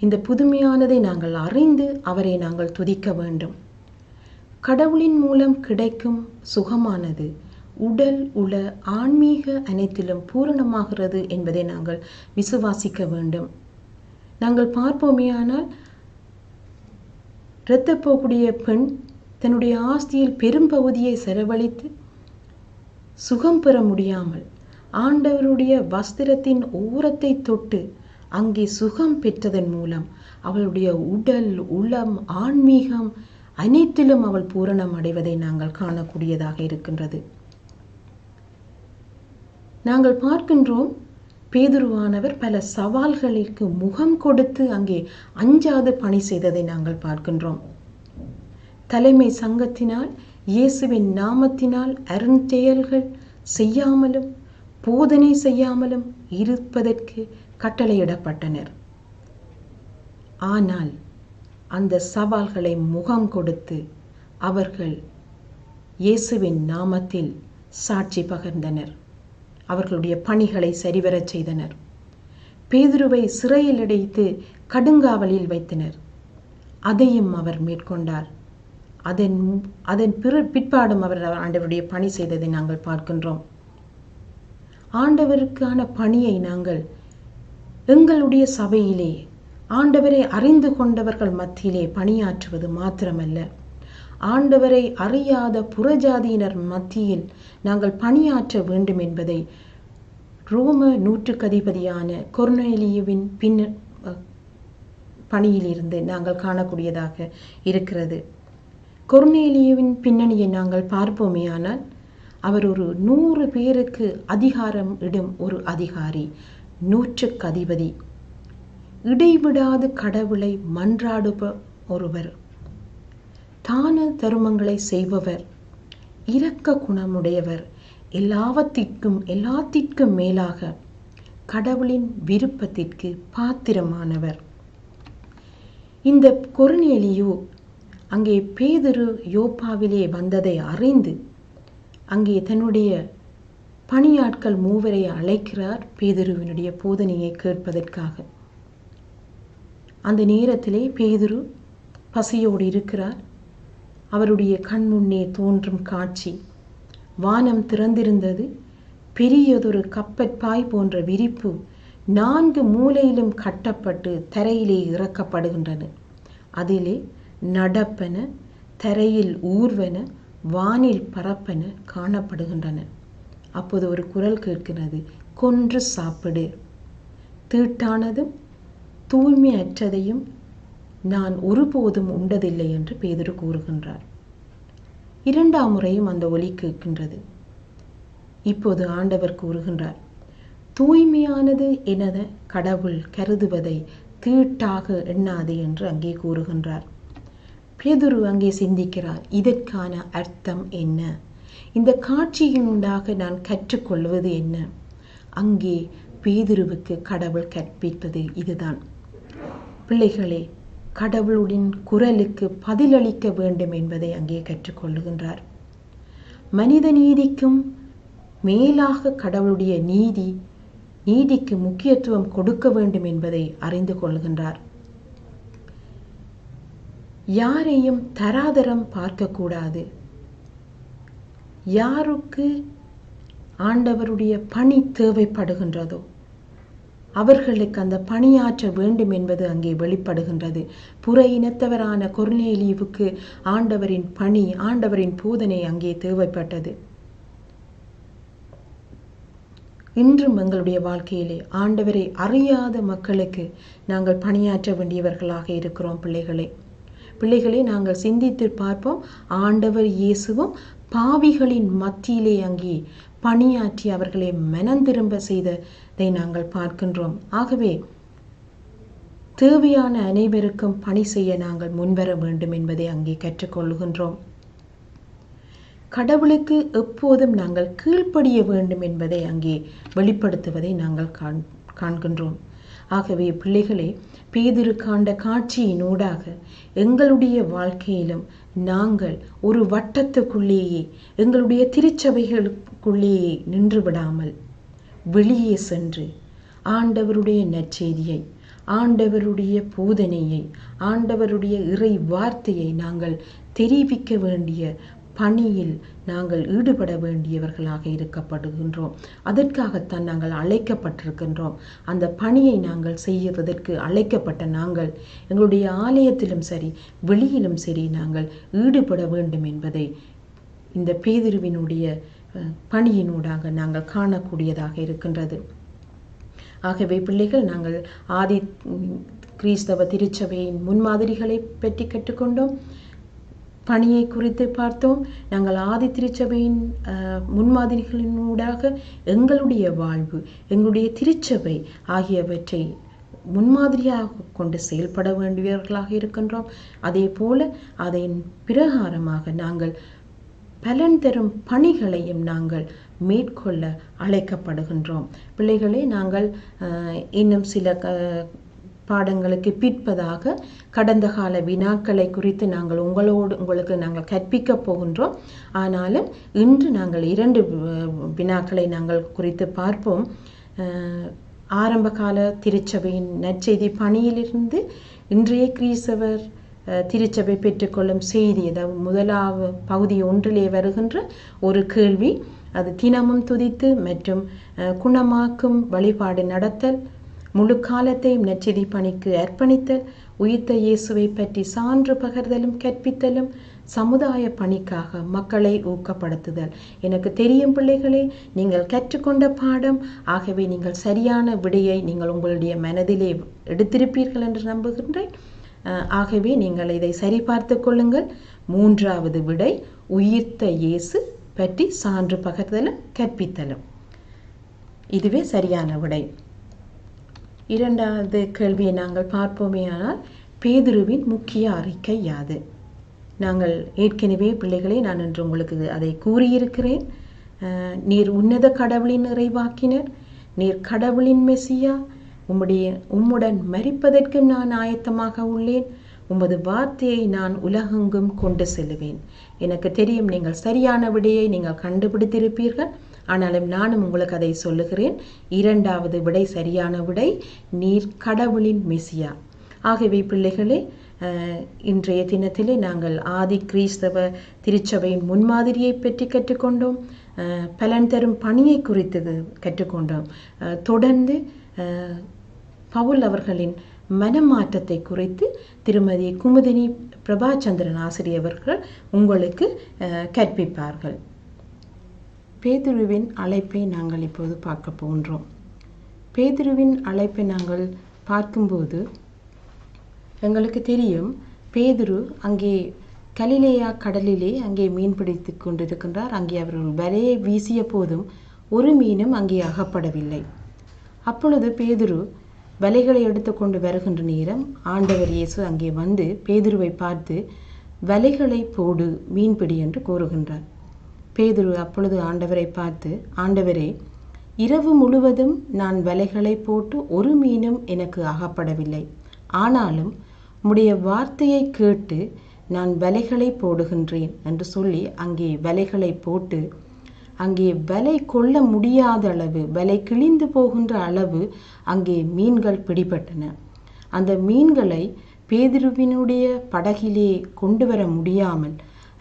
இந்த புதுமையானதை நாங்கள் அறிந்து அவரை நாங்கள் துதிக்க வேண்டும். கடவுளின் மூலம் கிடைக்கும் சுகமானது உடல் உள ஆன்மீக அனைத்திலும் பூரணமாகிறது என்பதை நாங்கள் விசுவாசிக்க வேண்டும். நாங்கள் பார்ப்போமேயானால், இரத்தப்போக்குடைய பெண் தன்னுடைய ஆஸ்தியில் பெரும்பகுதியை செலவழித்து சுகம் பெற முடியாமல் ஆண்டவருடைய வஸ்திரத்தின் ஓரத்தை தொட்டு அங்கே சுகம் பெற்றதன் மூலம் அவளுடைய உடல் உளம் ஆன்மீகம் அனைத்திலும் அவள் பூரணம் அடைவதை நாங்கள் காணக்கூடியதாக இருக்கின்றது. நாங்கள் பார்க்கின்றோம், பேதுருவானவர் பல சவால்களுக்கு முகம் கொடுத்து அங்கே அஞ்சாது பணி செய்ததை நாங்கள் பார்க்கின்றோம். தலைமை சங்கத்தினால் இயேசுவின் நாமத்தினால் அருஞ்செயல்கள் செய்யாமலும் போதனை செய்யாமலும் இருப்பதற்கு கட்டளையிடப்பட்டனர். ஆனால் அந்த சவால்களை முகம் கொடுத்து அவர்கள் இயேசுவின் நாமத்தில் சாட்சி பகர்ந்தனர். அவர்களுடைய பணிகளை சரிவரச் செய்தனர். பேதுருவை சிறையில் அடைத்து கடுங்காவலில் வைத்தனர். அதையும் அவர் மேற்கொண்டார். அதன் பிற்பாடும் அவர் ஆண்டவருடைய பணி செய்ததை நாங்கள் பார்க்கின்றோம். ஆண்டவருக்கான பணியை நாங்கள் எங்களுடைய சபையிலே ஆண்டவரை அறிந்து கொண்டவர்கள் மத்தியிலே பணியாற்றுவது மாத்திரமல்ல, ஆண்டவரை அறியாத புறஜாதியினர் மத்தியில் நாங்கள் பணியாற்ற வேண்டும் என்பதை ரோம நூற்றுக்கு அதிபதியான கொர்நேலியுவின் பணியிலிருந்து நாங்கள் காணக்கூடியதாக இருக்கிறது. கொர்நேலியுவின் பின்னணியை நாங்கள் பார்ப்போமேயானால், அவர் ஒரு 100 பேருக்கு அதிகாரம் இடும் ஒரு அதிகாரி, நூற்றுக்கு அதிபதி, இடைவிடாது கடவுளை மன்றாடுப ஒருவர், தான தருமங்களை செய்பவர், இரக்க குணமுடையவர், எல்லாத்திற்கும் மேலாக கடவுளின் விருப்பத்திற்கு பாத்திரமானவர். இந்த கொர்நேலியு அங்கே பேதுரு யோப்பாவிலே வந்ததை அறிந்து அங்கே தன்னுடைய பணியாட்கள் 3 அழைக்கிறார் பேதுருவினுடைய போதனையை கேட்பதற்காக. அந்த நேரத்திலே பேதுரு பசியோடு இருக்கிறார். அவருடைய கண் முன்னே தோன்றும் காட்சி, வானம் திறந்திருந்தது. பெரியதொரு கப்பற்பாய் போன்ற விரிப்பு 4 மூலையிலும் கட்டப்பட்டு தரையிலே இறக்கப்படுகின்றன. அதிலே நடப்பன, தரையில் ஊர்வன, வானில் பறப்பன காணப்படுகின்றன. அப்போது ஒரு குரல் கேட்கிறது, கொன்று சாப்பிடு, தீட்டானதும் தூய்மையற்றதையும் நான் ஒருபோதும் உண்டதில்லை என்று பேதுரு கூறுகின்றார். 2ஆம் முறையும் அந்த ஒலி கேட்கின்றது. இப்போது ஆண்டவர் கூறுகின்றார், தூய்மையானது என கடவுள் கருதுவதை தீட்டாக எண்ணாதே என்று அங்கே கூறுகின்றார். பேதுரு அங்கே சிந்திக்கிறார், இதற்கான அர்த்தம் என்ன? இந்த காட்சியினூடாக நான் கற்றுக்கொள்வது என்ன? அங்கே பேதுருவுக்கு கடவுள் கற்பித்தது இதுதான். பிள்ளைகளே, கடவுளுடன் குரலுக்கு பதிலளிக்க வேண்டும் என்பதை அங்கே கற்றுக்கொள்ளுகின்றார். மனித நீதிக்கும் மேலாக கடவுளுடைய நீதிக்கு முக்கியத்துவம் கொடுக்க வேண்டும் என்பதை அறிந்து கொள்கின்றார். யாரையும் தராதரம் பார்க்கக்கூடாது. யாருக்கு ஆண்டவருடைய பணி தேவைப்படுகின்றதோ அவர்களுக்கு அந்த பணியாற்ற வேண்டும் என்பது அங்கே வெளிப்படுகின்றது. புற இனத்தவரான கொர்நேலியுவுக்கு ஆண்டவரின் பணி, ஆண்டவரின் போதனை அங்கே தேவைப்பட்டது. இன்றும் எங்களுடைய வாழ்க்கையிலே ஆண்டவரை அறியாத மக்களுக்கு நாங்கள் பணியாற்ற வேண்டியவர்களாக இருக்கிறோம். பிள்ளைகளே, பிள்ளைகளை நாங்கள் சிந்தித்து பார்ப்போம். ஆண்டவர் இயேசுவும் பாவிகளின் மத்தியிலே அங்கே பணியாற்றி அவர்களை மனம் திரும்ப செய்ததை நாங்கள் பார்க்கின்றோம். ஆகவே தேவையான அனைவருக்கும் பணி செய்ய நாங்கள் முன்வர வேண்டும் என்பதை அங்கே கற்றுக்கொள்கின்றோம். கடவுளுக்கு எப்போதும் நாங்கள் கீழ்ப்படிய வேண்டும் என்பதை அங்கே வெளிப்படுத்துவதை நாங்கள் காண்கின்றோம். ஆகவே பிள்ளைகளே, பேதுரு காண்ட காட்சியினூடாக எங்களுடைய வாழ்க்கையிலும் நாங்கள் ஒரு வட்டத்துக்குள்ளேயே எங்களுடைய திருச்சபைகளுக்குள்ளேயே நின்று விடாமல் வெளியே சென்று ஆண்டவருடைய நற்செய்தியை, ஆண்டவருடைய போதனையை, ஆண்டவருடைய இறை வார்த்தையை நாங்கள் தெரிவிக்க வேண்டிய பணியில் நாங்கள் ஈடுபட வேண்டியவர்களாக இருக்கப்படுகின்றோம். அதற்காகத்தான் நாங்கள் அழைக்கப்பட்டிருக்கின்றோம். அந்த பணியை நாங்கள் செய்வதற்கு அழைக்கப்பட்ட நாங்கள் எங்களுடைய ஆலயத்திலும் சரி வெளியிலும் சரி நாங்கள் ஈடுபட வேண்டும் என்பதை இந்த பேதுருவினுடைய பணியினூடாக நாங்கள் காணக்கூடியதாக இருக்கின்றது. ஆகவே பிள்ளைகள், நாங்கள் ஆதி கிறிஸ்தவ திருச்சபையின் முன்மாதிரிகளை பற்றி கற்றுக்கொண்டோம். பணியை குறித்து பார்த்தோம். நாங்கள் ஆதி திருச்சபையின் முன்மாதிரிகளினூடாக எங்களுடைய வாழ்வு, எங்களுடைய திருச்சபை ஆகியவற்றை முன்மாதிரியாக கொண்டு செயல்பட வேண்டியவர்களாக இருக்கின்றோம். அதே போல அதன் பிரகாரமாக நாங்கள் பலன் தரும் பணிகளையும் நாங்கள் மேற்கொள்ள அழைக்கப்படுகின்றோம். பிள்ளைகளே, நாங்கள் இன்னும் சில பாடங்களுக்கு பிற்பதாக கடந்த கால வினாக்களை குறித்து நாங்கள் உங்களுக்கு நாங்கள் கற்பிக்க போகின்றோம். ஆனாலும் இன்று நாங்கள் 2 வினாக்களை நாங்கள் குறித்து பார்ப்போம். ஆரம்ப கால திருச்சபையின் நற்செய்தி பணியிலிருந்து இன்றைய கிறிஸ்தவர் திருச்சபை பெற்றுக்கொள்ளும் செய்தி, அதாவது முதலாவது பகுதி 1 வருகின்ற ஒரு கேள்வி. அது தினமும் துதித்து மற்றும் குணமாக்கும் வழிபாடு நடத்தல், முழு காலத்தையும் நற்செய்தி பணிக்கு அர்ப்பணித்தல், உயிர்த்த இயேசுவை பற்றி சான்று பகர்தலும் கற்பித்தலும், சமுதாய பணிக்காக மக்களை ஊக்கப்படுத்துதல். எனக்கு தெரியும் பிள்ளைகளே, நீங்கள் கற்றுக்கொண்ட பாடம். ஆகவே நீங்கள் சரியான விடையை நீங்கள் உங்களுடைய மனதிலே எடுத்திருப்பீர்கள் என்று நம்புகின்றேன். ஆகவே நீங்கள் இதை சரிபார்த்து கொள்ளுங்கள். 3வது விடை உயிர்த்த இயேசு பற்றி சான்று பகர்தலும் கற்பித்தலும். இதுவே சரியான விடை. 2வது கேள்வியை நாங்கள் பார்ப்போமேயானால், பேதுருவின் முக்கிய அறிக்கை யாது? நாங்கள் ஏற்கனவே பிள்ளைகளே, நான் இன்று உங்களுக்கு அதை கூறியிருக்கிறேன். நீர் உன்னத கடவுளின் இறைவாக்கினர், நீர் கடவுளின் மெசியா, உம்முடன் மரிப்பதற்கும் நான் ஆயத்தமாக உள்ளேன், உமது வார்த்தையை நான் உலகெங்கும் கொண்டு செல்லுவேன். எனக்கு தெரியும் நீங்கள் சரியான விடையை நீங்கள் கண்டுபிடித்திருப்பீர்கள். ஆனாலும் நானும் உங்களுக்கு அதை சொல்லுகிறேன். 2வது விடை சரியான விடை, நீர் கடவுளின் மெசியா. ஆகவே பிள்ளைகளே, இன்றைய தினத்திலே நாங்கள் ஆதி கிறிஸ்தவ திருச்சபையின் முன்மாதிரியை பற்றி கற்றுக்கொண்டோம். பலன் தரும் பணியை குறித்து கற்றுக்கொண்டோம். தொடர்ந்து பவுல் அவர்களின் மனமாற்றத்தை குறித்து திருமதி குமுதினி பிரபாச்சந்திரன் ஆசிரியர்கள் உங்களுக்கு கற்பிப்பார்கள். பேதுருவின் அழைப்பை நாங்கள் இப்போது பார்க்க போகின்றோம். பேதுருவின் அழைப்பை நாங்கள் பார்க்கும்போது எங்களுக்கு தெரியும், பேதுரு அங்கே கலிலேயா கடலிலே அங்கே மீன் பிடித்து கொண்டிருக்கின்றார். அங்கே அவர்கள் வலையை வீசிய போதும் ஒரு மீனும் அங்கே அகப்படவில்லை. அப்பொழுது பேதுரு வலைகளை எடுத்துக்கொண்டு வருகின்ற நேரம் ஆண்டவர் இயேசு அங்கே வந்து பேதுருவை பார்த்து வலைகளை போடு, மீன்பிடி என்று கூறுகின்றார். பேதுரு அப்பொழுது ஆண்டவரை பார்த்து, ஆண்டவரே, இரவு முழுவதும் நான் வலைகளை போட்டு ஒரு மீனும் எனக்கு அகப்படவில்லை. ஆனாலும் உம்முடைய வார்த்தையை கேட்டு நான் வலைகளை போடுகின்றேன் என்று சொல்லி அங்கே வலைகளை போட்டு அங்கே வலை கொள்ள முடியாத அளவு, வலை கிழிந்து போகின்ற அளவு அங்கே மீன்கள் பிடிபட்டன. அந்த மீன்களை பேதுருவினுடைய படகிலே கொண்டு வர முடியாமல்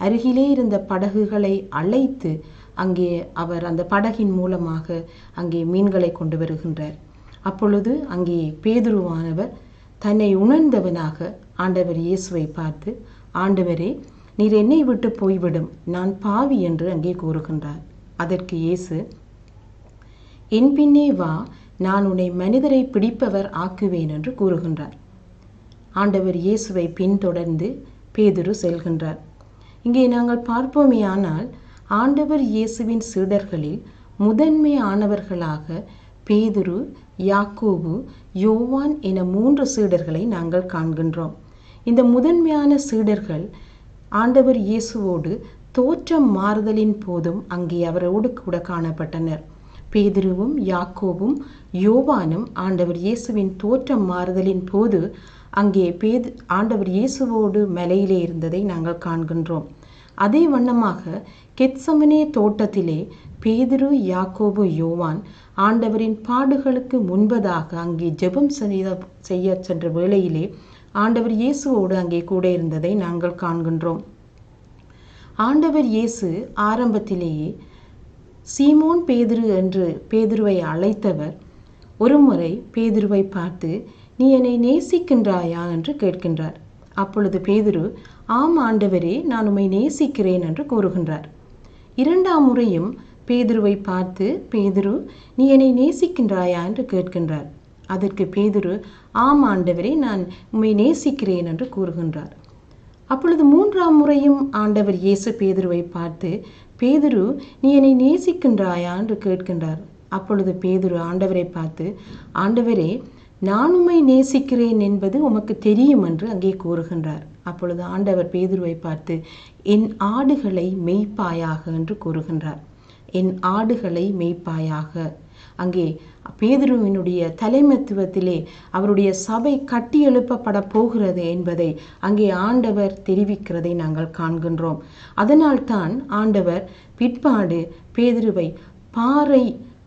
அருகிலே இருந்த படகுகளை அழைத்து அங்கே அவர் அந்த படகின் மூலமாக அங்கே மீன்களை கொண்டு வருகின்றார். அப்பொழுது அங்கே பேதுருவானவர் தன்னை உணர்ந்தவனாக ஆண்டவர் இயேசுவை பார்த்து, ஆண்டவரே, நீர் என்னை விட்டு போய்விடும், நான் பாவி என்று அங்கே கூறுகின்றார். அதற்கு இயேசு, என் பின்னே வா, நான் உன்னை மனிதரை பிடிப்பவர் ஆக்குவேன் என்று கூறுகின்றார். ஆண்டவர் இயேசுவை பின்தொடர்ந்து பேதுரு செல்கின்றார். இங்கே நாங்கள் பார்ப்போமேயானால் ஆண்டவர் இயேசுவின் சீடர்களில் முதன்மையானவர்களாக பேதுரு, யாக்கோபு, யோவான் என 3 சீடர்களை நாங்கள் காண்கின்றோம். இந்த முதன்மையான சீடர்கள் ஆண்டவர் இயேசுவோடு தோற்றம் மாறுதலின் போதும் அங்கே அவரோடு கூட காணப்பட்டனர். பேதுருவும் யாக்கோபும் யோவானும் ஆண்டவர் இயேசுவின் தோற்றம் மாறுதலின் போது அங்கே ஆண்டவர் இயேசுவோடு மலையிலே இருந்ததை நாங்கள் காண்கின்றோம். அதே வண்ணமாக கெத்சமனே தோட்டத்திலே பேதுரு, யாக்கோபு, யோவான் ஆண்டவரின் பாடுகளுக்கு முன்பதாக அங்கே ஜெபம் செய்ய சென்ற வேளையிலே ஆண்டவர் இயேசுவோடு அங்கே கூட இருந்ததை நாங்கள் காண்கின்றோம். ஆண்டவர் இயேசு ஆரம்பத்திலேயே சீமோன் பேதுரு என்று பேதுருவை அழைத்தவர் ஒருமுறை பேதுருவை பார்த்து, நீ என்னை நேசிக்கின்றாயா என்று கேட்கின்றார். அப்பொழுது பேதுரு, ஆம் ஆண்டவரே, நான் உம்மை நேசிக்கிறேன் என்று கூறுகின்றார். 2ஆம் முறையும் பேதுருவை பார்த்து, பேதுரு, நீ என்னை நேசிக்கின்றாயா என்று கேட்கின்றார். அதற்கு பேதுரு, ஆம் ஆண்டவரே, நான் உம்மை நேசிக்கிறேன் என்று கூறுகின்றார். அப்பொழுது 3ஆம் முறையும் ஆண்டவர் இயேசு பேதுருவை பார்த்து, பேதுரு, நீ என்னை நேசிக்கின்றாயா என்று கேட்கின்றார். அப்பொழுது பேதுரு ஆண்டவரை பார்த்து, ஆண்டவரே, நான் உம்மை நேசிக்கிறேன் என்பது உமக்கு தெரியும் என்று அங்கே கூறுகின்றார். அப்பொழுது ஆண்டவர் பேதுருவை பார்த்து, என் ஆடுகளை மேய்ப்பாயாக என்று கூறுகின்றார். என் ஆடுகளை மேய்ப்பாயாக. அங்கே பேதுருவினுடைய தலைமைத்துவத்திலே அவருடைய சபை கட்டியெழுப்பப்பட போகிறது என்பதை அங்கே ஆண்டவர் தெரிவிக்கிறதை நாங்கள் காண்கின்றோம். அதனால்தான் ஆண்டவர் பிற்பாடு பேதுருவை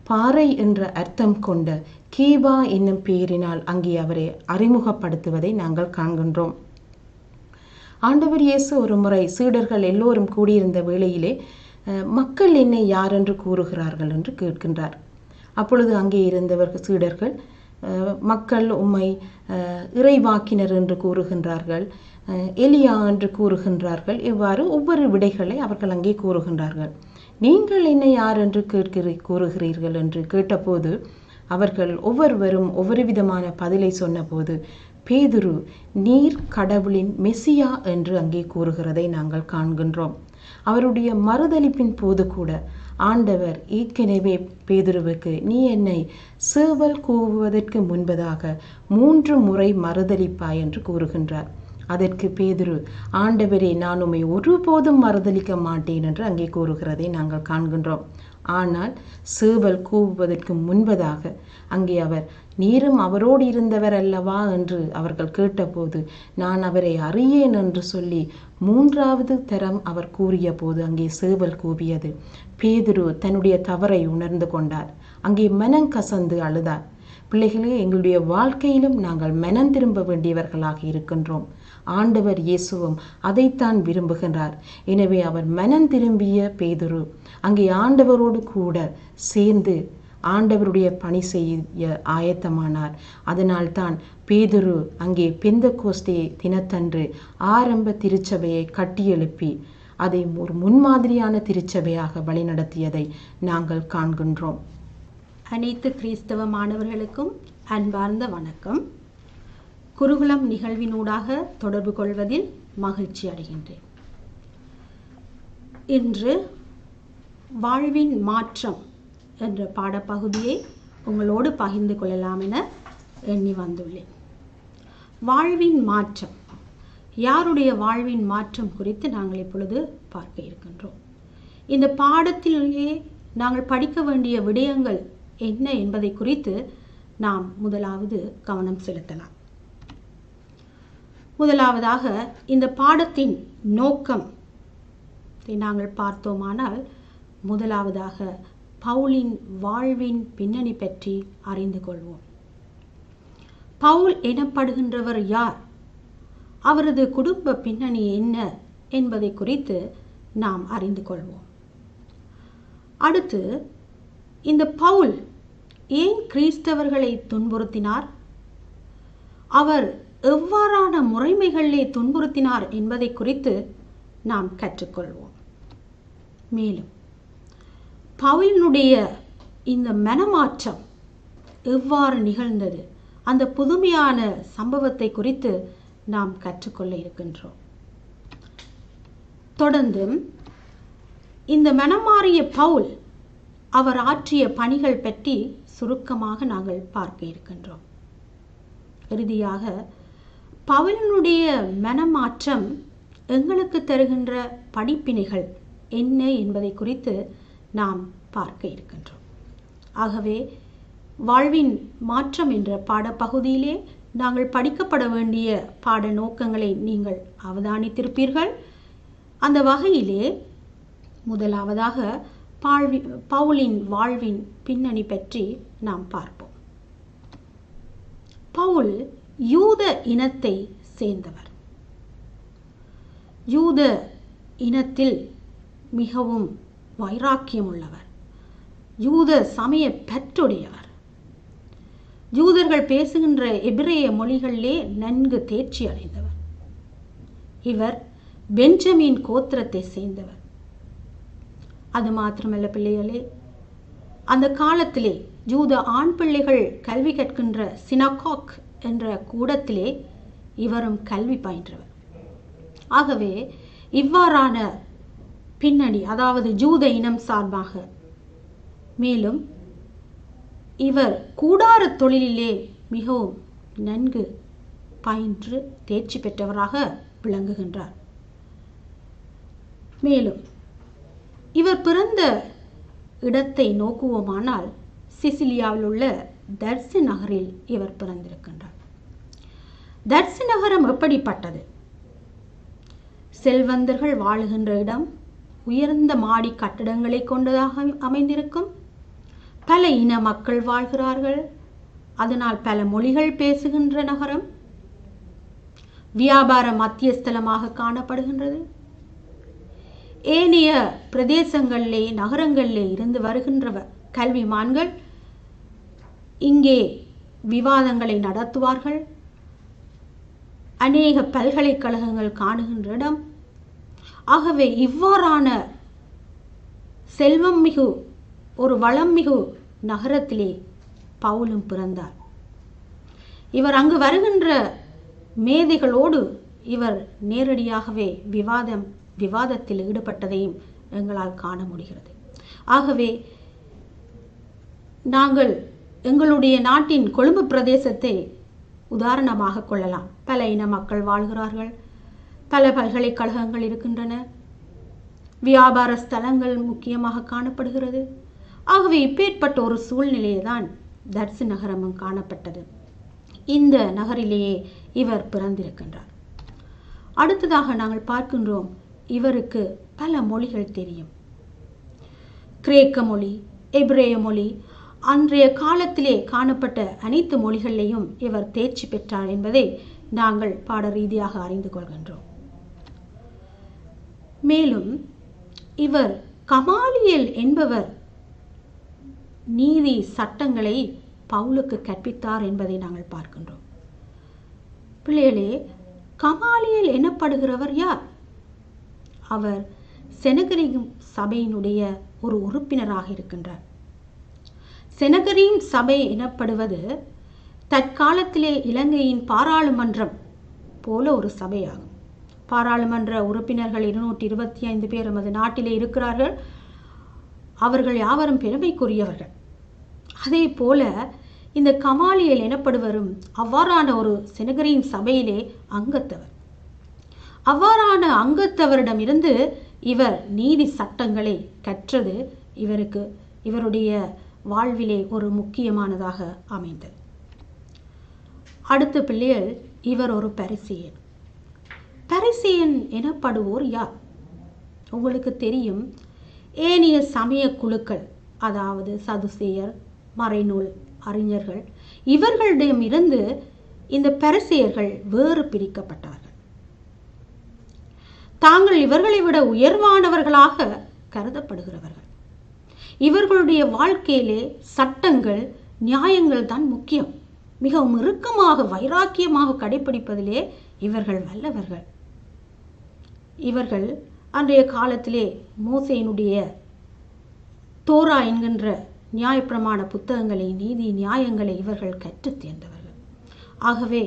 பாறை என்ற அர்த்தம் கொண்ட கேபா என்னும் பெயரினால் அங்கே அவரை அறிமுகப்படுத்துவதை நாங்கள் காண்கின்றோம். ஆண்டவர் இயேசு ஒரு முறை சீடர்கள் எல்லோரும் கூடியிருந்த வேளையிலே மக்கள் என்னை யார் என்று கூறுகிறார்கள் என்று கேட்கின்றார். அப்பொழுது அங்கே இருந்தவர்கள் சீடர்கள், மக்கள் உம்மை இறைவாக்கினர் என்று கூறுகின்றார்கள், எலியா என்று கூறுகின்றார்கள். இவ்வாறு ஒவ்வொரு விடைகளை அவர்கள் அங்கே கூறுகின்றார்கள். நீங்கள் என்னை யார் என்று கூறுகிறீர்கள் என்று கேட்டபோது அவர்கள் ஒவ்வொருவரும் ஒவ்வொரு விதமான பதிலை சொன்னபோது பேதுரு, நீர் கடவுளின் மெசியா என்று அங்கே கூறுகிறதை நாங்கள் காண்கின்றோம். அவருடைய மறுதலிப்பின் போது கூட ஆண்டவர் ஏற்கனவே பேதுருவுக்கு, நீ என்னை சேவல் கூவுவதற்கு முன்பதாக 3 முறை மறுதலிப்பாய் என்று கூறுகின்றார். அதற்கு பேதுரு, ஆண்டவரே, நான் உம்மை ஒருபோதும் மறுதலிக்க மாட்டேன் என்று அங்கே கூறுகிறதை நாங்கள் காண்கின்றோம். ஆனால் சேவல் கூவுவதற்கு முன்பதாக அங்கே அவர், நீரும் அவரோடு இருந்தவர் அல்லவா என்று அவர்கள் கேட்டபோது, நான் அவரை அறியேன் என்று சொல்லி 3வது தரம் அவர் கூறிய போது அங்கே சேவல் கூவியது. பேதுரு தன்னுடைய தவறை உணர்ந்து கொண்டார். அங்கே மனம் கசந்து அழுதார். பிள்ளைகளே, எங்களுடைய வாழ்க்கையிலும் நாங்கள் மனம் திரும்ப வேண்டியவர்களாக இருக்கின்றோம். ஆண்டவர் இயேசுவும் அதைத்தான் விரும்புகின்றார். எனவே அவர் மனம் திரும்பிய பேதுரு அங்கே ஆண்டவரோடு கூட சேர்ந்து ஆண்டவருடைய பணி செய்ய ஆயத்தமானார். அதனால்தான் பேதுரு அங்கே பெந்தெகோஸ்தே தினத்தன்று ஆரம்ப திருச்சபையை கட்டியெழுப்பி அதை ஒரு முன்மாதிரியான திருச்சபையாக வழிநடத்தியதை நாங்கள் காண்கின்றோம். அனைத்து கிறிஸ்தவ மாணவர்களுக்கும் அன்பார்ந்த வணக்கம். குருகுலம் நிகழ்வினூடாக தொடர்பு கொள்வதில் மகிழ்ச்சி அடைகின்றேன். இன்று வாழ்வின் மாற்றம் என்ற பாடப்பகுதியை உங்களோடு பகிர்ந்து கொள்ளலாம் என எண்ணி வந்துள்ளேன். வாழ்வின் மாற்றம், யாருடைய வாழ்வின் மாற்றம் குறித்து நாங்கள் இப்பொழுது பார்க்க இருக்கின்றோம். இந்த பாடத்திலேயே நாங்கள் படிக்க வேண்டிய விடயங்கள் என்ன என்பதை குறித்து நாம் முதலாவது கவனம் செலுத்தலாம். முதலாவதாக இந்த பாடத்தின் நோக்கம் நாங்கள் பார்த்தோமானால், முதலாவதாக பவுலின் வாழ்வின் பின்னணி பற்றி அறிந்து கொள்வோம். பவுல் எனப்படுகின்றவர் யார், அவரது குடும்ப பின்னணி என்ன என்பதை குறித்து நாம் அறிந்து கொள்வோம். அடுத்து, இந்த பவுல் ஏன் கிறிஸ்தவர்களை துன்புறுத்தினார், அவர் எவ்வாறான முறைமைகளிலே துன்புறுத்தினார் என்பதை குறித்து நாம் கற்றுக்கொள்வோம். மேலும் பவுலினுடைய இந்த மனமாற்றம் எவ்வாறு நிகழ்ந்தது, அந்த புதுமையான சம்பவத்தை குறித்து நாம் கற்றுக்கொள்ள இருக்கின்றோம். தொடர்ந்தும் இந்த மனமாறிய பவுல் அவர் ஆற்றிய பணிகள் பற்றி சுருக்கமாக நாங்கள் பார்க்க இருக்கின்றோம். இறுதியாக பவுலினுடைய மனமாற்றம் எங்களுக்கு தருகின்ற படிப்பினைகள் என்ன என்பதை குறித்து நாம் பார்க்க இருக்கின்றோம். ஆகவே வாழ்வின் மாற்றம் என்ற பாடப்பகுதியிலே நாங்கள் படிக்கப்பட வேண்டிய பாட நோக்கங்களை நீங்கள் அவதானித்திருப்பீர்கள். அந்த வகையிலே முதலாவதாக பவுலின் வாழ்வின் பின்னணி பற்றி நாம் பார்ப்போம். பவுல் யூத இனத்தை சேர்ந்தவர். யூத இனத்தில் மிகவும் வைராக்கியம் உள்ளவர். யூத சமய பற்றுடையவர். யூதர்கள் பேசுகின்ற எபிரேய மொழிகளிலே நன்கு தேர்ச்சி அடைந்தவர். இவர் பெஞ்சமின் கோத்திரத்தை சேர்ந்தவர். அது மாத்திரமல்ல பிள்ளைகளே, அந்த காலத்திலே யூத ஆண் பிள்ளைகள் கல்வி கற்கின்ற சினகாக் என்ற கூடத்திலே இவரும் கல்வி பயின்றவர். ஆகவே இவ்வாறான பின்னணி, அதாவது யூத இனம் சார்பாக, மேலும் இவர் கூடார தொழிலிலே மிகவும் நன்கு பயின்று தேர்ச்சி பெற்றவராக விளங்குகின்றார். மேலும் இவர் பிறந்த இடத்தை நோக்குவோமானால் சிசிலியாவில் உள்ள தர்சி நகரில் இவர் பிறந்திருக்கின்றார். தர்சி நகரம் எப்படிப்பட்டது? செல்வந்தர்கள் வாழுகின்ற இடம், உயர்ந்த மாடி கட்டடங்களை கொண்டதாக அமைந்திருக்கும். பல இன மக்கள் வாழ்கிறார்கள். அதனால் பல மொழிகள் பேசுகின்ற நகரம். வியாபார மத்தியஸ்தலமாக காணப்படுகின்றது. ஏனைய பிரதேசங்களிலே நகரங்களிலே இருந்து வருகின்ற கல்விமான்கள் இங்கே விவாதங்களை நடத்துவார்கள். அநேக பல்கலைக்கழகங்கள் காணுகின்ற இடம். ஆகவே இவ்வாறான செல்வம் மிகு ஒரு வளம் மிகு நகரத்திலே பவுலும் பிறந்தார். இவர் அங்கு வருகின்ற மேதைகளோடு இவர் நேரடியாகவே விவாதத்தில் ஈடுபட்டதையும் எங்களால் காண முடிகிறது. ஆகவே நாங்கள் எங்களுடைய நாட்டின் கொழும்பு பிரதேசத்தை உதாரணமாக கொள்ளலாம். பல இன மக்கள் வாழ்கிறார்கள். பல பல்கலைக்கழகங்கள் இருக்கின்றன. வியாபார ஸ்தலங்கள் முக்கியமாக காணப்படுகிறது. ஆகவே இப்பேற்பட்ட ஒரு சூழ்நிலையை தான் தர்சி நகரமும் காணப்பட்டது. இந்த நகரிலேயே இவர் பிறந்திருக்கின்றார். அடுத்ததாக நாங்கள் பார்க்கின்றோம், இவருக்கு பல மொழிகள் தெரியும். கிரேக்க மொழி, எபிரேய மொழி, அன்றைய காலத்திலே காணப்பட்ட அனைத்து மொழிகளிலேயும் இவர் தேர்ச்சி பெற்றார் என்பதை நாங்கள் பாட ரீதியாக அறிந்து கொள்கின்றோம். மேலும் இவர் கமாலியல் என்பவர் நீதி சட்டங்களை பவுலுக்கு கற்பித்தார் என்பதை நாங்கள் பார்க்கின்றோம். பிள்ளைகளே, கமாலியல் எனப்படுகிறவர் யார்? அவர் செனகரீம் சபையினுடைய ஒரு உறுப்பினராக இருக்கின்றார். செனகரீம் சபை எனப்படுவது தற்காலத்திலே இலங்கையின் பாராளுமன்றம் போல ஒரு சபையாகும். பாராளுமன்ற உறுப்பினர்கள் 225 பேர் நமது நாட்டிலே இருக்கிறார்கள். அவர்கள் யாவரும் பெருமைக்குரியவர்கள். அதே போல இந்த கமாலியல் எனப்படுவரும் அவ்வாறான ஒரு செனகரீம் சபையிலே அங்கத்தவர். அவ்வாறான அங்கத்தவரிடமிருந்து இவர் நீதி சட்டங்களை கற்றது இவருடைய வாழ்விலே ஒரு முக்கியமானதாக அமைந்தது. அடுத்த பிள்ளைகள், இவர் ஒரு பரிசேயன். பரிசேயன் எனப்படுவோர் யார்? உங்களுக்கு தெரியும், ஏனைய சமய குழுக்கள், அதாவது சதுசேயர், மறைநூல் அறிஞர்கள், இவர்களிடமிருந்து இந்த பரிசேயர்கள் வேறு பிரிக்கப்பட்டார்கள். தாங்கள் இவர்களை விட உயர்வானவர்களாக கருதப்படுகிறவர்கள். இவர்களுடைய வாழ்க்கையிலே சட்டங்கள், நியாயங்கள் தான் முக்கியம். மிகவும் இறுக்கமாக வைராக்கியமாக கடைபிடிப்பதிலே இவர்கள் வல்லவர்கள். இவர்கள் அன்றைய காலத்திலே மோசேயினுடைய தோரா என்கின்ற நியாயப்பிரமாண புத்தகங்களை, நீதி நியாயங்களை இவர்கள் கற்றுத் தேர்ந்தவர்கள். ஆகவே